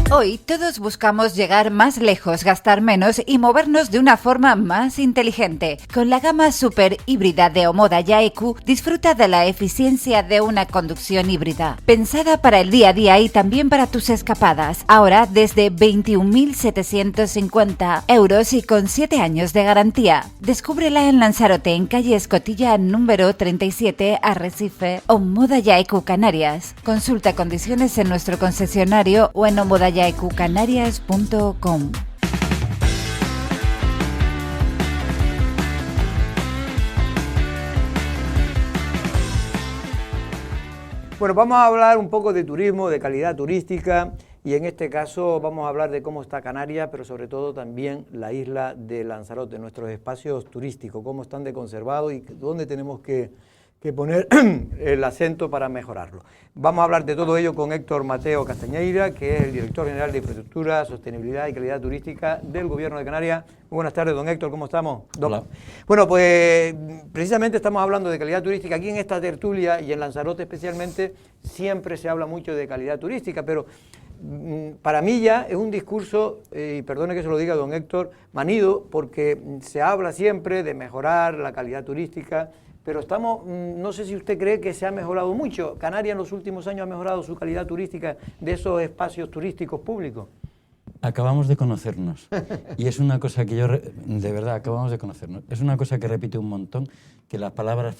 Hoy todos buscamos llegar más lejos, gastar menos y movernos de una forma más inteligente. Con la gama super híbrida de Omoda Ya-EQ, disfruta de la eficiencia de una conducción híbrida. Pensada para el día a día y también para tus escapadas. Ahora desde 21.750 euros y con 7 años de garantía. Descúbrela en Lanzarote, en calle Escotilla número 37, Arrecife. Omoda Ya-EQ Canarias. Consulta condiciones en nuestro concesionario o en omodayaeqcanarias.com. Bueno, vamos a hablar un poco de turismo, de calidad turística, y en este caso vamos a hablar de cómo está Canarias, pero sobre todo también la isla de Lanzarote, nuestros espacios turísticos, cómo están de conservados y dónde tenemos que poner el acento para mejorarlo. Vamos a hablar de todo ello con Héctor Mateo Castañeira, que es el Director General de Infraestructura, Sostenibilidad y Calidad Turística del Gobierno de Canarias. Muy buenas tardes, don Héctor, ¿cómo estamos? Hola. Bueno, pues precisamente estamos hablando de calidad turística. Aquí en esta tertulia y en Lanzarote especialmente siempre se habla mucho de calidad turística, pero para mí ya es un discurso, y perdone que se lo diga don Héctor, manido, porque se habla siempre de mejorar la calidad turística, pero no sé si usted cree que se ha mejorado mucho. Canarias en los últimos años ha mejorado su calidad turística de esos espacios turísticos públicos. Acabamos de conocernos. Y es una cosa que yo, de verdad, acabamos de conocernos. Es una cosa que repite un montón, que las palabras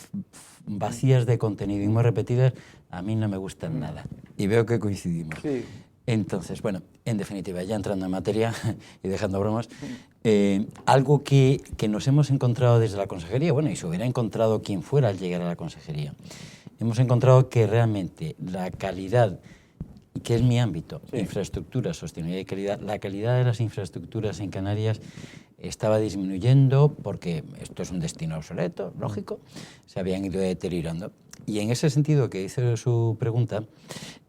vacías de contenido y muy repetidas a mí no me gustan nada. Y veo que coincidimos. Sí. Entonces, bueno, en definitiva, ya entrando en materia y dejando bromas, algo que nos hemos encontrado desde la consejería, bueno, y se hubiera encontrado quien fuera al llegar a la consejería, hemos encontrado que realmente la calidad, que es mi ámbito, sí, infraestructura, sostenibilidad y calidad, la calidad de las infraestructuras en Canarias estaba disminuyendo porque esto es un destino obsoleto, lógico, se habían ido deteriorando. Y en ese sentido, que hizo su pregunta,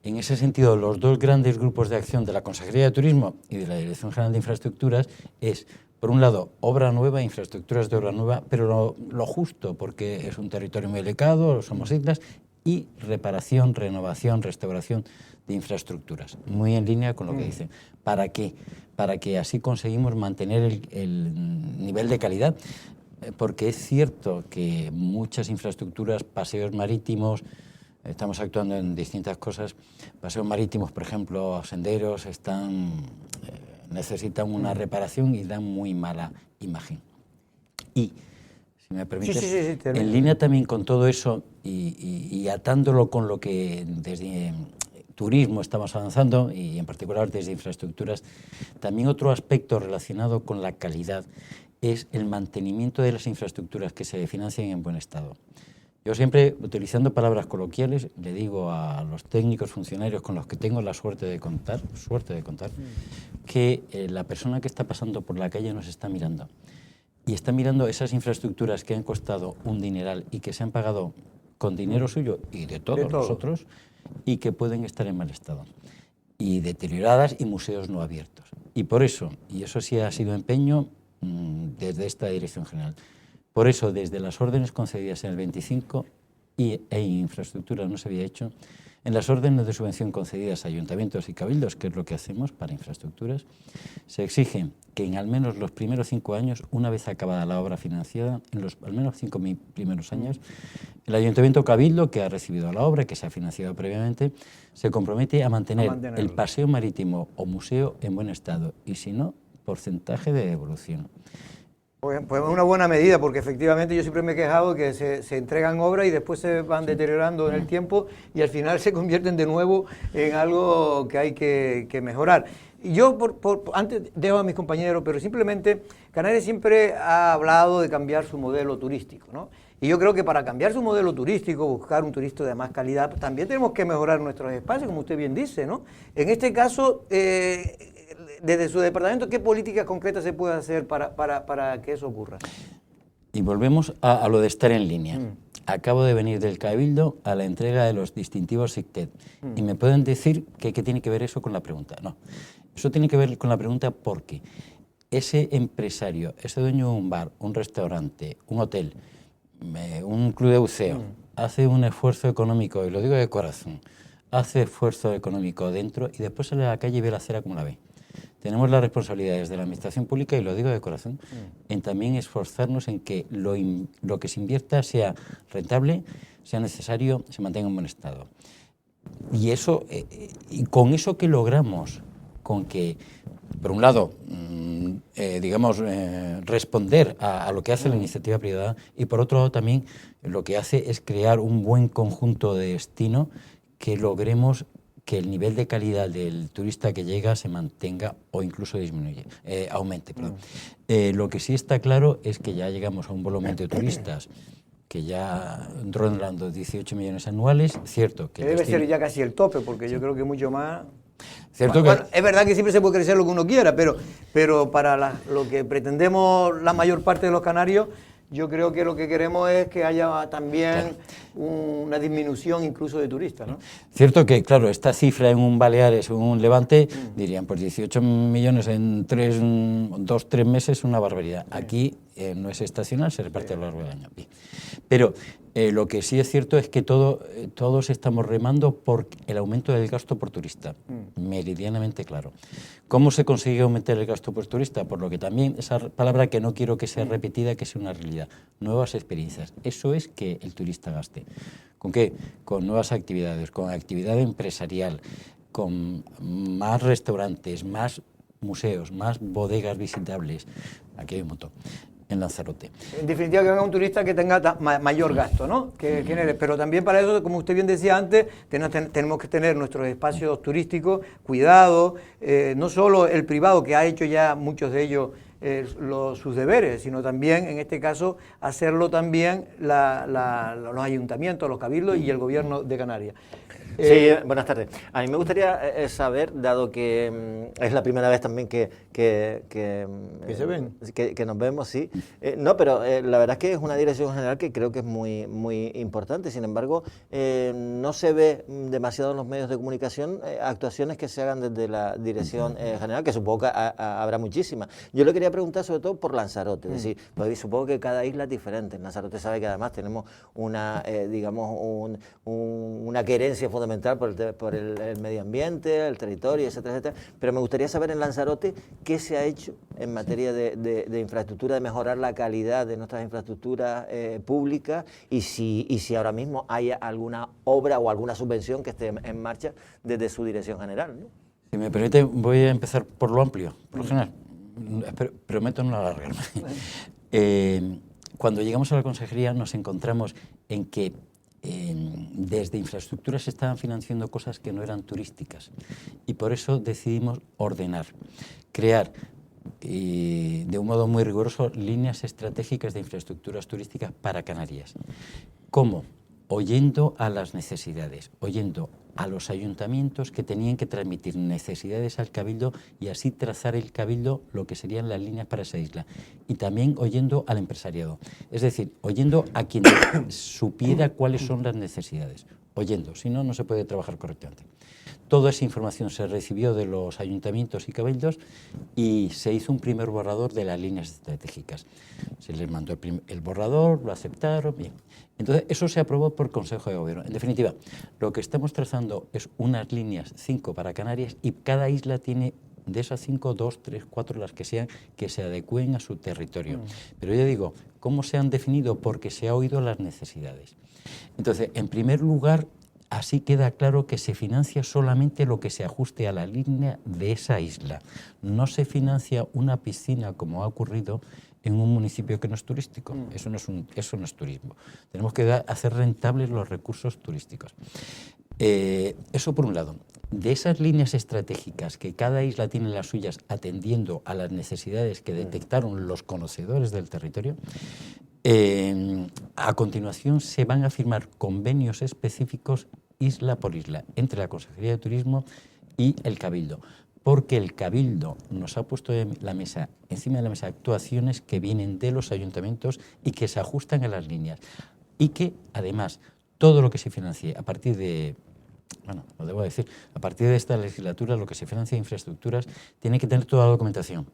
en ese sentido los dos grandes grupos de acción de la Consejería de Turismo y de la Dirección General de Infraestructuras es, por un lado, obra nueva, infraestructuras de obra nueva, pero lo justo, porque es un territorio muy delicado, somos islas, y reparación, renovación, restauración de infraestructuras, muy en línea con lo que dicen. ¿Para qué? Para que así conseguimos mantener el nivel de calidad, porque es cierto que muchas infraestructuras, paseos marítimos, estamos actuando en distintas cosas, paseos marítimos, por ejemplo, senderos, necesitan una reparación y dan muy mala imagen. Y, si me permites, sí, en línea también con todo eso y atándolo con lo que desde turismo estamos avanzando y en particular desde infraestructuras, también otro aspecto relacionado con la calidad es el mantenimiento de las infraestructuras que se financian en buen estado. Yo siempre, utilizando palabras coloquiales, le digo a los técnicos funcionarios con los que tengo la suerte de contar, que la persona que está pasando por la calle nos está mirando. Y está mirando esas infraestructuras que han costado un dineral y que se han pagado con dinero suyo y de todos nosotros y que pueden estar en mal estado y deterioradas y museos no abiertos. Y por eso, y eso sí ha sido empeño desde esta Dirección General, por eso desde las órdenes concedidas en el 25 e infraestructura no se había hecho, en las órdenes de subvención concedidas a ayuntamientos y cabildos, que es lo que hacemos para infraestructuras, se exige que en al menos los primeros 5 años, una vez acabada la obra financiada, en los al menos 5 primeros años, el ayuntamiento o cabildo que ha recibido la obra, que se ha financiado previamente, se compromete a mantener el paseo marítimo o museo en buen estado y si no, porcentaje de devolución. Pues una buena medida, porque efectivamente yo siempre me he quejado que se entregan obras y después se van deteriorando en el tiempo y al final se convierten de nuevo en algo que hay que mejorar. Y yo, antes dejo a mis compañeros, pero simplemente Canarias siempre ha hablado de cambiar su modelo turístico, ¿no? Y yo creo que para cambiar su modelo turístico, buscar un turista de más calidad, también tenemos que mejorar nuestros espacios, como usted bien dice, ¿no? En este caso, desde su departamento, ¿qué políticas concretas se puede hacer para que eso ocurra? Y volvemos a lo de estar en línea. Acabo de venir del Cabildo a la entrega de los distintivos SICTED. Y me pueden decir que qué tiene que ver eso con la pregunta. No, eso tiene que ver con la pregunta porque ese empresario, ese dueño de un bar, un restaurante, un hotel, un club de buceo, hace un esfuerzo económico, y lo digo de corazón, hace esfuerzo económico dentro y después sale a la calle y ve la acera como la ve. Tenemos las responsabilidades de la administración pública, y lo digo de corazón, en también esforzarnos en que lo que se invierta sea rentable, sea necesario, se mantenga en buen estado. Y eso, y con eso que logramos, con que, por un lado, responder a lo que hace la iniciativa privada, y por otro lado también lo que hace es crear un buen conjunto de destino que logremos que el nivel de calidad del turista que llega se mantenga o incluso aumente. Lo que sí está claro es que ya llegamos a un volumen de turistas que ya rondan los 18 millones anuales, cierto. Que debe ser ya casi el tope, porque yo creo que mucho más... Cierto bueno, es verdad que siempre se puede crecer lo que uno quiera, pero para lo que pretendemos la mayor parte de los canarios, yo creo que lo que queremos es que haya también una disminución incluso de turistas, ¿no? Cierto que, claro, esta cifra en un Baleares o en un Levante, dirían, pues 18 millones en 2-3 meses es una barbaridad. Aquí no es estacional, se reparte a lo largo del año. Pero lo que sí es cierto es que todos estamos remando por el aumento del gasto por turista, meridianamente claro. ¿Cómo se consigue aumentar el gasto por turista? Por lo que también, esa palabra que no quiero que sea repetida, que sea una realidad, nuevas experiencias. Eso es que el turista gaste. ¿Con qué? Con nuevas actividades, con actividad empresarial, con más restaurantes, más museos, más bodegas visitables. Aquí hay un montón. En Lanzarote. En definitiva, que venga un turista que tenga mayor gasto, ¿no? Pero también para eso, como usted bien decía antes, tenemos que tener nuestros espacios turísticos cuidados, no solo el privado, que ha hecho ya muchos de ellos sus deberes, sino también, en este caso, hacerlo también los ayuntamientos, los cabildos y el gobierno de Canarias. Sí, buenas tardes. A mí me gustaría saber, dado que es la primera vez también que se ven, que nos vemos, sí. No, pero la verdad es que es una dirección general que creo que es muy importante. Sin embargo, no se ve demasiado en los medios de comunicación actuaciones que se hagan desde la dirección general, que supongo que habrá muchísimas. Yo le quería preguntar sobre todo por Lanzarote, es decir, pues, supongo que cada isla es diferente. En Lanzarote sabe que además tenemos una, una querencia fundamental por el medio ambiente, el territorio, etcétera, etcétera. Pero me gustaría saber en Lanzarote qué se ha hecho en materia de infraestructura, de mejorar la calidad de nuestras infraestructuras públicas y si ahora mismo hay alguna obra o alguna subvención que esté en marcha desde su dirección general, ¿no? Si me permite, voy a empezar por lo amplio, por lo general. Prometo no alargarme. Cuando llegamos a la consejería nos encontramos en que desde infraestructuras se estaban financiando cosas que no eran turísticas y por eso decidimos ordenar, crear de un modo muy riguroso líneas estratégicas de infraestructuras turísticas para Canarias. ¿Cómo? Oyendo a las necesidades, oyendo a los ayuntamientos que tenían que transmitir necesidades al Cabildo y así trazar el Cabildo lo que serían las líneas para esa isla. Y también oyendo al empresariado, es decir, oyendo a quien supiera cuáles son las necesidades. Oyendo, si no, no se puede trabajar correctamente. Toda esa información se recibió de los ayuntamientos y cabildos y se hizo un primer borrador de las líneas estratégicas. Se les mandó el borrador, lo aceptaron, bien. Entonces, eso se aprobó por Consejo de Gobierno. En definitiva, lo que estamos trazando es unas líneas 5 para Canarias y cada isla tiene de esas 5, 2, 3, 4, las que sean, que se adecúen a su territorio. Pero ya digo, ¿cómo se han definido? Porque se ha oído las necesidades. Entonces, en primer lugar, así queda claro que se financia solamente lo que se ajuste a la línea de esa isla. No se financia una piscina como ha ocurrido en un municipio que no es turístico. Eso no es turismo. Tenemos que hacer rentables los recursos turísticos. Eso por un lado. De esas líneas estratégicas que cada isla tiene las suyas atendiendo a las necesidades que detectaron los conocedores del territorio, a continuación se van a firmar convenios específicos isla por isla entre la Consejería de Turismo y el Cabildo, porque el Cabildo nos ha puesto encima de la mesa actuaciones que vienen de los ayuntamientos y que se ajustan a las líneas y que además todo lo que se financie a partir de, bueno, lo debo decir, a partir de esta legislatura lo que se financia de infraestructuras tiene que tener toda la documentación.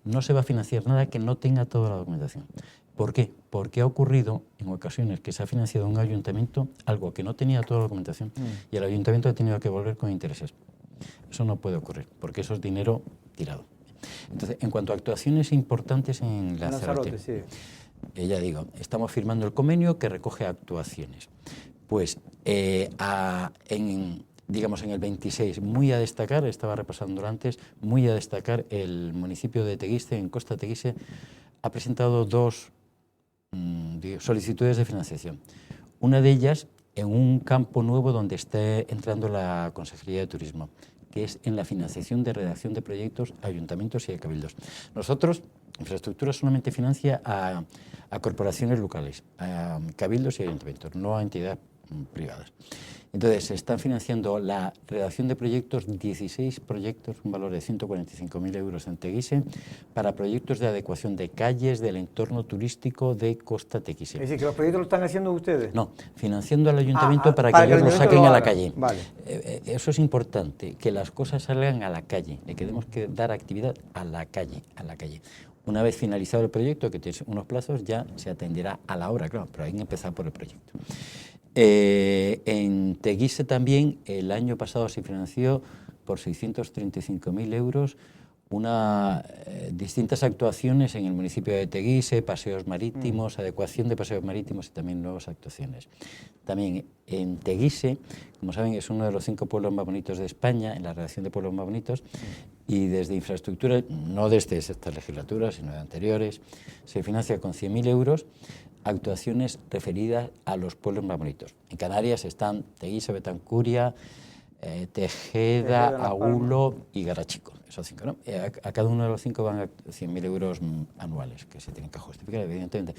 No se va a financiar nada que no tenga toda la documentación. ¿Por qué? Porque ha ocurrido en ocasiones que se ha financiado un ayuntamiento algo que no tenía toda la documentación y el ayuntamiento ha tenido que volver con intereses. Eso no puede ocurrir porque eso es dinero tirado. Entonces, en cuanto a actuaciones importantes en Lanzarote, ya digo, estamos firmando el convenio que recoge actuaciones. Pues digamos en el 26, muy a destacar, estaba repasándolo antes, muy a destacar el municipio de Teguise, en Costa Teguise, ha presentado dos solicitudes de financiación. Una de ellas en un campo nuevo donde está entrando la Consejería de Turismo, que es en la financiación de redacción de proyectos a ayuntamientos y a cabildos. Nosotros, infraestructura solamente financia a corporaciones locales, a cabildos y ayuntamientos, no a entidades privadas. Entonces, se están financiando la redacción de proyectos, 16 proyectos, un valor de 145.000 euros en Teguise, para proyectos de adecuación de calles del entorno turístico de Costa Teguise. Es decir, que los proyectos los están haciendo ustedes. No, financiando al ayuntamiento para que ellos los saquen a la calle. Vale. Eso es importante, que las cosas salgan a la calle, le tenemos que dar actividad a la calle, a la calle. Una vez finalizado el proyecto, que tiene unos plazos, ya se atenderá a la obra, claro, pero hay que empezar por el proyecto. En Teguise también el año pasado se financió por 635.000 euros distintas actuaciones en el municipio de Teguise, paseos marítimos, adecuación de paseos marítimos y también nuevas actuaciones. También en Teguise, como saben, es uno de los 5 pueblos más bonitos de España, en la redacción de pueblos más bonitos, y desde infraestructura, no desde esta legislatura, sino de anteriores, se financia con 100.000 euros actuaciones referidas a los pueblos más bonitos. En Canarias están Teguise, Betancuria, Tejeda, Agulo y Garachico, esos 5, ¿no? A cada uno de los 5 van a 100.000 euros anuales, que se tienen que justificar, evidentemente.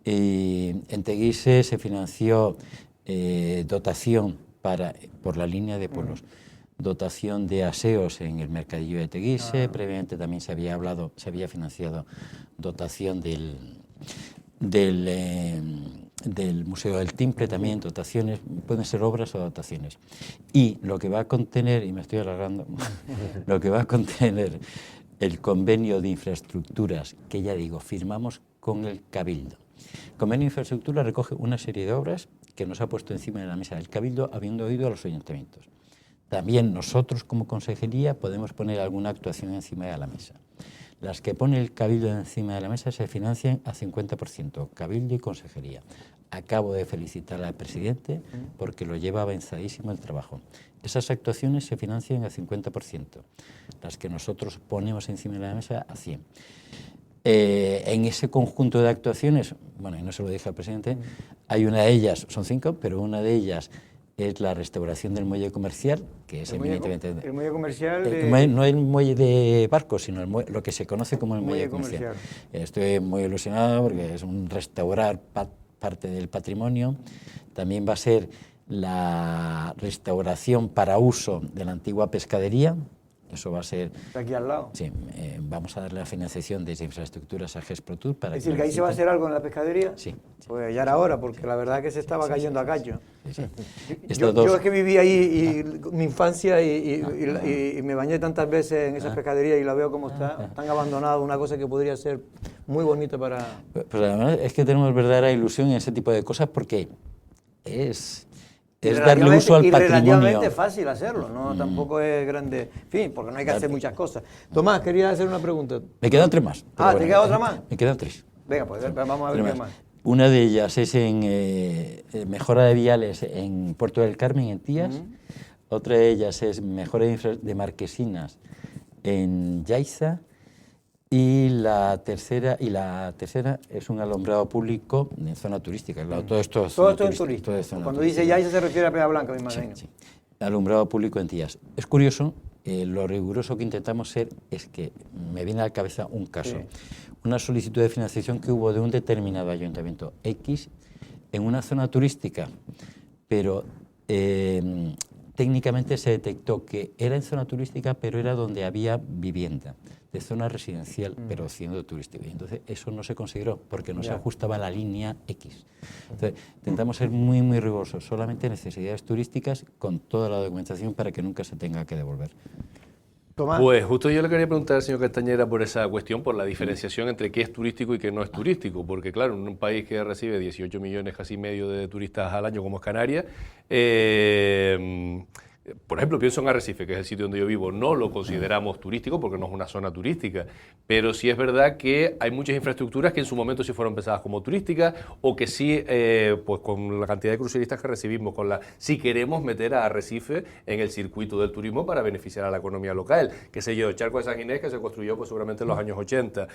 En Teguise se financió dotación por la línea de pueblos, dotación de aseos en el mercadillo de Teguise, previamente también se había financiado dotación del Museo del Timple, también dotaciones, pueden ser obras o dotaciones. Y lo que va a contener, y me estoy alargando, lo que va a contener el convenio de infraestructuras, que ya digo, firmamos con el Cabildo. El convenio de infraestructura recoge una serie de obras que nos ha puesto encima de la mesa el Cabildo, habiendo oído a los ayuntamientos. También nosotros, como consejería, podemos poner alguna actuación encima de la mesa. Las que pone el Cabildo encima de la mesa se financian a 50%, Cabildo y Consejería. Acabo de felicitar al presidente porque lo lleva avanzadísimo el trabajo. Esas actuaciones se financian a 50%, las que nosotros ponemos encima de la mesa a 100%. En ese conjunto de actuaciones, bueno, y no se lo dije al presidente, hay una de ellas, son 5, pero una de ellas es la restauración del muelle comercial, que es eminentemente... El muelle comercial... no el muelle de barcos, sino lo que se conoce como el muelle comercial. Estoy muy ilusionado porque es un restaurar parte del patrimonio. También va a ser la restauración para uso de la antigua pescadería. Eso va a ser... ¿Está aquí al lado? Sí, vamos a darle la financiación desde infraestructuras a GESProtur para... ¿Es decir, que ahí se va a hacer algo en la pescadería? Sí. Pues ya era hora, porque la verdad es que se estaba cayendo a cacho. Sí. Yo es que viví ahí mi infancia y me bañé tantas veces en esa pescadería y la veo como está tan abandonada, una cosa que podría ser muy bonita para... Pues además es que tenemos verdadera ilusión en ese tipo de cosas porque es darle uso al patrimonio. Es relativamente fácil hacerlo, ¿no? Tampoco es grande, en fin, porque no hay que hacer muchas cosas. Tomás, quería hacer una pregunta. Me quedan 3 más. Ah, ¿te queda otra más? Me quedan 3. Venga, pues vamos a ver qué más. Una de ellas es en mejora de viales en Puerto del Carmen, en Tías. Otra de ellas es mejora de marquesinas en Yaiza. Y la tercera es un alumbrado público en zona turística. Todo esto es turístico. Cuando dice Yaiza se refiere a Peña Blanca, me imagino. Sí. Alumbrado público en Tías. Es curioso, lo riguroso que intentamos ser es que me viene a la cabeza un caso. Sí. Una solicitud de financiación que hubo de un determinado ayuntamiento X en una zona turística, pero técnicamente se detectó que era en zona turística, pero era donde había vivienda, de zona residencial, pero siendo turístico. Y entonces eso no se consideró porque no se ajustaba a la línea X. Entonces intentamos ser muy, muy rigurosos, solamente necesidades turísticas con toda la documentación para que nunca se tenga que devolver. Tomás. Pues justo yo le quería preguntar al señor Castañera por esa cuestión, por la diferenciación entre qué es turístico y qué no es turístico, porque claro, en un país que recibe 18 millones casi medio de turistas al año como es Canarias, por ejemplo, pienso en Arrecife, que es el sitio donde yo vivo, no lo consideramos turístico porque no es una zona turística, pero sí es verdad que hay muchas infraestructuras que en su momento sí fueron pensadas como turísticas o que sí, pues con la cantidad de cruceristas que recibimos, si queremos meter a Arrecife en el circuito del turismo para beneficiar a la economía local, qué sé yo, el Charco de San Ginés que se construyó pues seguramente en los años 80,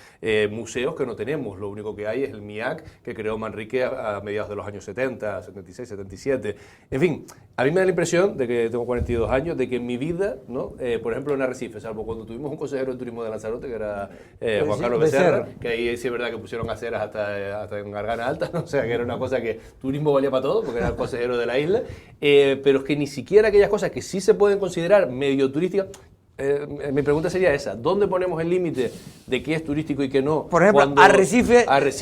museos que no tenemos, lo único que hay es el MIAC que creó Manrique a mediados de los años 70, 76, 77, en fin, a mí me da la impresión de que tengo 42 años, de que en mi vida, ¿no? Por ejemplo en Arrecife, salvo cuando tuvimos un consejero de turismo de Lanzarote, que era Juan Carlos Becerra, que ahí sí es verdad que pusieron aceras hasta en Gargana Alta, ¿no? O sea que era una cosa que turismo valía para todo, porque era el consejero de la isla, pero es que ni siquiera aquellas cosas que sí se pueden considerar medio turísticas. Mi pregunta sería esa, ¿dónde ponemos el límite de qué es turístico y qué no? Por ejemplo, Arrecife es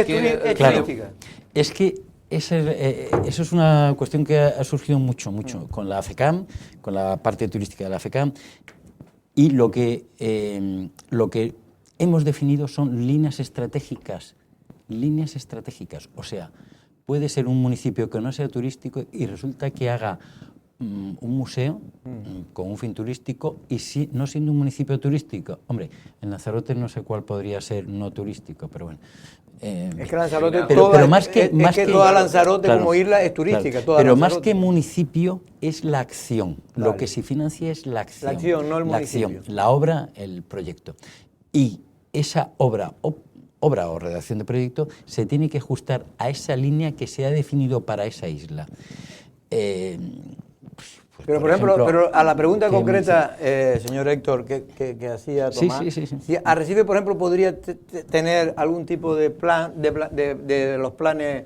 turística. Es que eso es una cuestión que ha surgido mucho con la FECAM, con la parte turística de la FECAM, y lo que hemos definido son líneas estratégicas, o sea, puede ser un municipio que no sea turístico y resulta que haga un museo con un fin turístico y no siendo un municipio turístico. Hombre, en Lanzarote no sé cuál podría ser no turístico, pero bueno. Es que Lanzarote, pero más que toda Lanzarote, claro, como isla es turística. Claro, toda pero Lanzarote. más que municipio es la acción. Vale. Lo que se financia es la acción. La acción, no el municipio. Acción, la obra, el proyecto. Y esa obra o redacción de proyecto se tiene que ajustar a esa línea que se ha definido para esa isla. Pero, por ejemplo, a la pregunta concreta, señor Héctor, que hacía Tomás, sí. si Arrecife, por ejemplo, podría tener algún tipo de plan, de los planes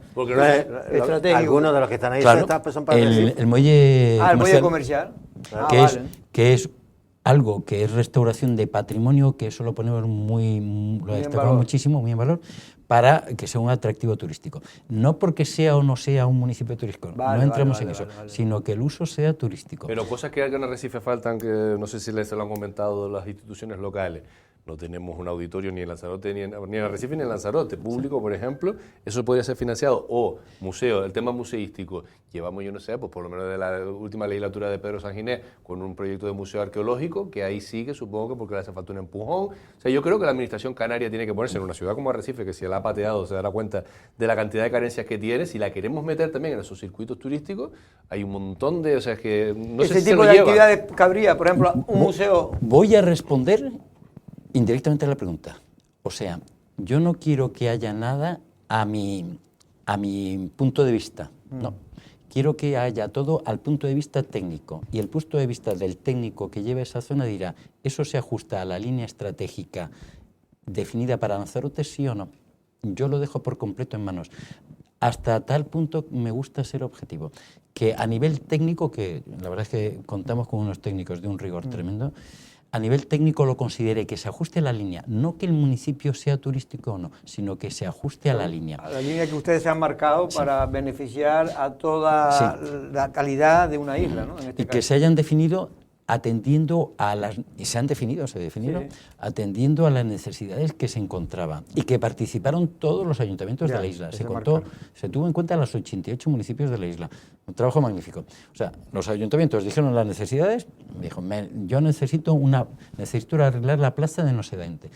estratégicos. Algunos de los que están ahí claro, son para Arrecife. el muelle el muelle comercial. Que es algo que es restauración de patrimonio, que eso lo ponemos lo destacamos muchísimo, muy en valor, para que sea un atractivo turístico. No porque sea o no sea un municipio turístico, no entramos en eso, sino que el uso sea turístico. Pero cosas que en Arrecife faltan, que no sé si les lo han comentado las instituciones locales. No tenemos un auditorio ni en Lanzarote, ni en Arrecife, ni en Lanzarote. Público, por ejemplo, eso podría ser financiado. O museo, el tema museístico. Llevamos, yo no sé, pues por lo menos de la última legislatura de Pedro San Ginés, con un proyecto de museo arqueológico, que ahí sí que supongo que porque le hace falta un empujón. O sea, yo creo que la administración canaria tiene que ponerse en una ciudad como Arrecife, que si la ha pateado se dará cuenta de la cantidad de carencias que tiene. Si la queremos meter también en esos circuitos turísticos, hay un montón de... O sea, es que no sé si ese tipo de actividades cabría, por ejemplo, un museo... Voy a responder indirectamente a la pregunta. O sea, yo no quiero que haya nada a mi punto de vista. No. Quiero que haya todo al punto de vista técnico. Y el punto de vista del técnico que lleva esa zona dirá, ¿eso se ajusta a la línea estratégica definida para Lanzarote, sí o no? Yo lo dejo por completo en manos. Hasta tal punto me gusta ser objetivo. Que a nivel técnico, que la verdad es que contamos con unos técnicos de un rigor tremendo, a nivel técnico lo considere que se ajuste a la línea, no que el municipio sea turístico o no, sino que se ajuste a la línea. A la línea que ustedes se han marcado para beneficiar a toda la calidad de una isla, ¿no? En este caso. Que se hayan definido atendiendo a las... Y se definieron atendiendo a las necesidades que se encontraban y que participaron todos los ayuntamientos de la isla. Se tuvo en cuenta los 88 municipios de la isla. Un trabajo magnífico. O sea, los ayuntamientos dijeron las necesidades, dijo, yo necesito arreglar la plaza de no sé dónde.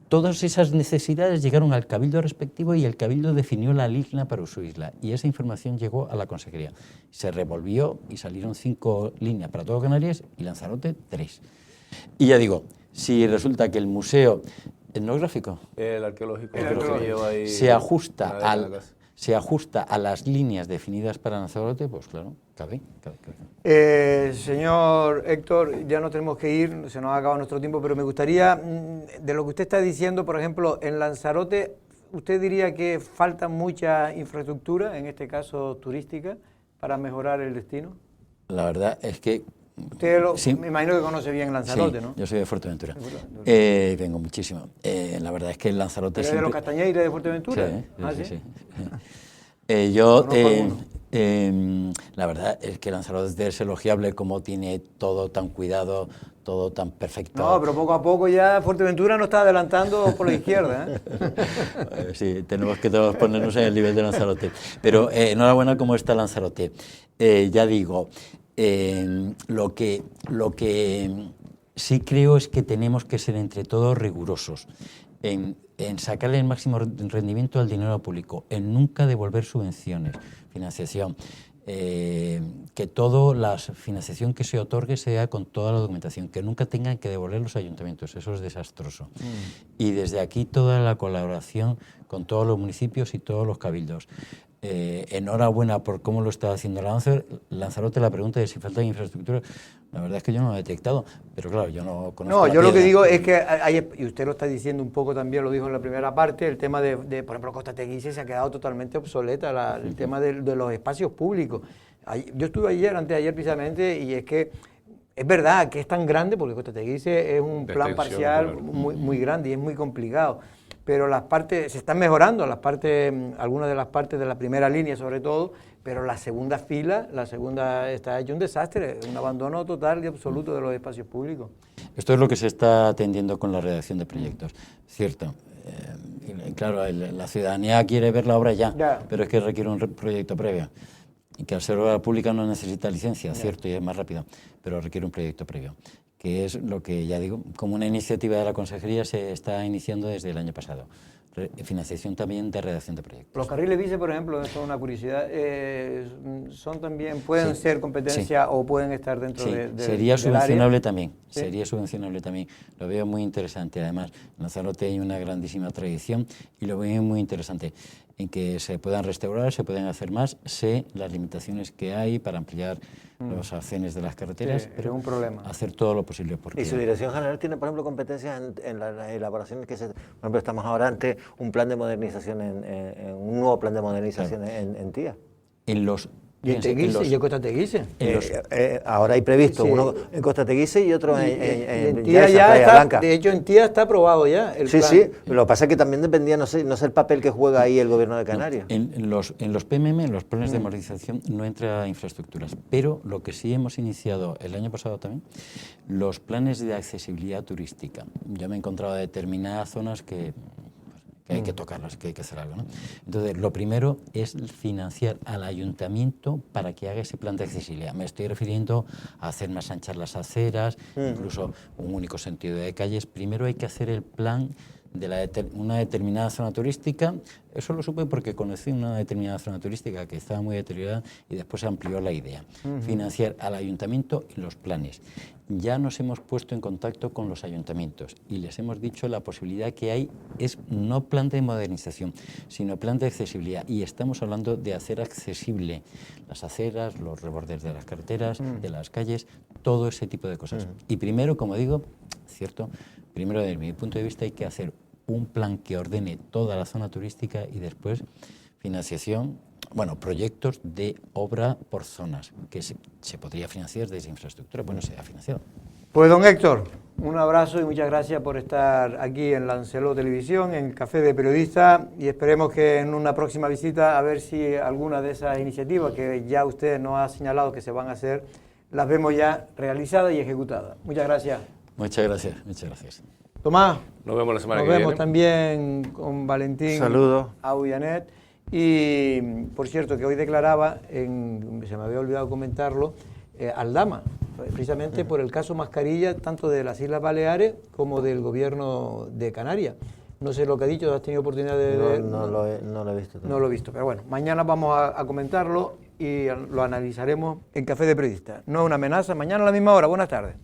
Todas esas necesidades llegaron al cabildo respectivo y el cabildo definió la isla para su isla. Y esa información llegó a la consejería. Se revolvió y salieron 5 líneas para todo Canarias y Lanzarote 3. Y ya digo, si resulta que el museo etnográfico, el arqueológico, se ajusta a las líneas definidas para Lanzarote, pues claro, cabe. Señor Héctor, ya no tenemos que ir, se nos ha acabado nuestro tiempo, pero me gustaría, de lo que usted está diciendo, por ejemplo, en Lanzarote, ¿usted diría que falta mucha infraestructura, en este caso turística, para mejorar el destino? La verdad es que... Usted me imagino que conoce bien Lanzarote, sí, ¿no? Yo soy de Fuerteventura. Vengo muchísimo. La verdad es que en Lanzarote... ¿Pero de los Castañeiras de Fuerteventura? Sí. La verdad es que Lanzarote es elogiable como tiene todo tan cuidado, todo tan perfecto. No, pero poco a poco ya Fuerteventura nos está adelantando por la izquierda, ¿eh? Sí, tenemos que todos ponernos en el nivel de Lanzarote. Pero enhorabuena cómo está Lanzarote. Ya digo, lo que sí creo es que tenemos que ser entre todos rigurosos en sacarle el máximo rendimiento al dinero público, en nunca devolver subvenciones, financiación, que toda la financiación que se otorgue sea con toda la documentación, que nunca tengan que devolver los ayuntamientos, eso es desastroso. Y desde aquí toda la colaboración con todos los municipios y todos los cabildos. Enhorabuena por cómo lo está haciendo Lanzarote. La pregunta de si falta infraestructura, la verdad es que yo no lo he detectado, pero claro, yo no conozco. No, yo lo que digo es que, y usted lo está diciendo un poco también, lo dijo en la primera parte, el tema de por ejemplo, Costa Teguise se ha quedado totalmente obsoleta, el tema de los espacios públicos. Yo estuve antes de ayer precisamente, y es que es verdad que es tan grande, porque Costa Teguise es un plan parcial muy grande y es muy complicado. Pero las partes se están mejorando, algunas de las partes de la primera línea sobre todo, pero la segunda fila, está hecho un desastre, un abandono total y absoluto de los espacios públicos. Esto es lo que se está atendiendo con la redacción de proyectos, cierto. Claro, la ciudadanía quiere ver la obra ya, pero es que requiere un proyecto previo. que al ser obra pública no necesita licencia, cierto, y es más rápido, pero requiere un proyecto previo, que es lo que ya digo, como una iniciativa de la Consejería se está iniciando desde el año pasado. Financiación también de redacción de proyectos. Los carriles bici, por ejemplo, esto es una curiosidad, son también, pueden ser competencia o pueden estar dentro de sería subvencionable área. También, sería subvencionable también. Lo veo muy interesante, además, en Lanzarote hay una grandísima tradición y lo veo muy interesante en que se puedan restaurar, se pueden hacer más, sé las limitaciones que hay para ampliar los arcenes de las carreteras, pero es un problema. Hacer todo lo posible. ¿Y su dirección general tiene, por ejemplo, competencias en las elaboraciones que por ejemplo, estamos ahora ante un plan de modernización, un nuevo plan de modernización en Tía? En los... ¿Y en Teguise? ¿Y en Costa Teguise? Ahora hay previsto uno en Costa Teguise y otro en Tía ya está, Blanca. de hecho, en Tía está aprobado ya el plan. Sí, lo que pasa es que también dependía, no sé el papel que juega ahí el gobierno de Canarias. En los PMM, en los planes de modernización, no entra infraestructuras, pero lo que sí hemos iniciado el año pasado también, los planes de accesibilidad turística. Ya me he encontrado determinadas zonas que hay que tocarlas, que hay que hacer algo, ¿no? Entonces, lo primero es financiar al ayuntamiento para que haga ese plan de accesibilidad. Me estoy refiriendo a hacer más anchas las aceras, incluso un único sentido de calles. Primero hay que hacer el plan de una determinada zona turística. Eso lo supe porque conocí una determinada zona turística que estaba muy deteriorada y después se amplió la idea. Financiar al ayuntamiento y los planes. Ya nos hemos puesto en contacto con los ayuntamientos y les hemos dicho la posibilidad que hay es no plan de modernización, sino plan de accesibilidad. Y estamos hablando de hacer accesible las aceras, los rebordes de las carreteras, de las calles, todo ese tipo de cosas. Y primero, como digo, cierto, primero desde mi punto de vista hay que hacer un plan que ordene toda la zona turística y después financiación, proyectos de obra por zonas, que se podría financiar desde infraestructura, se ha financiado. Pues don Héctor, un abrazo y muchas gracias por estar aquí en Lancelot Televisión, en Café de Periodista, y esperemos que en una próxima visita a ver si alguna de esas iniciativas que ya usted nos ha señalado que se van a hacer, las vemos ya realizadas y ejecutadas. Muchas gracias. Muchas gracias, muchas gracias. Tomás, nos vemos la semana que viene. Nos vemos también con Valentín Audianet. Y por cierto, que hoy declaraba, se me había olvidado comentarlo, Aldama, precisamente por el caso Mascarilla, tanto de las Islas Baleares como del gobierno de Canarias. No sé lo que ha dicho, ¿has tenido oportunidad de ver? No lo he visto. No lo he visto, pero bueno, mañana vamos a comentarlo y lo analizaremos en Café de Periodista. No es una amenaza, mañana a la misma hora. Buenas tardes.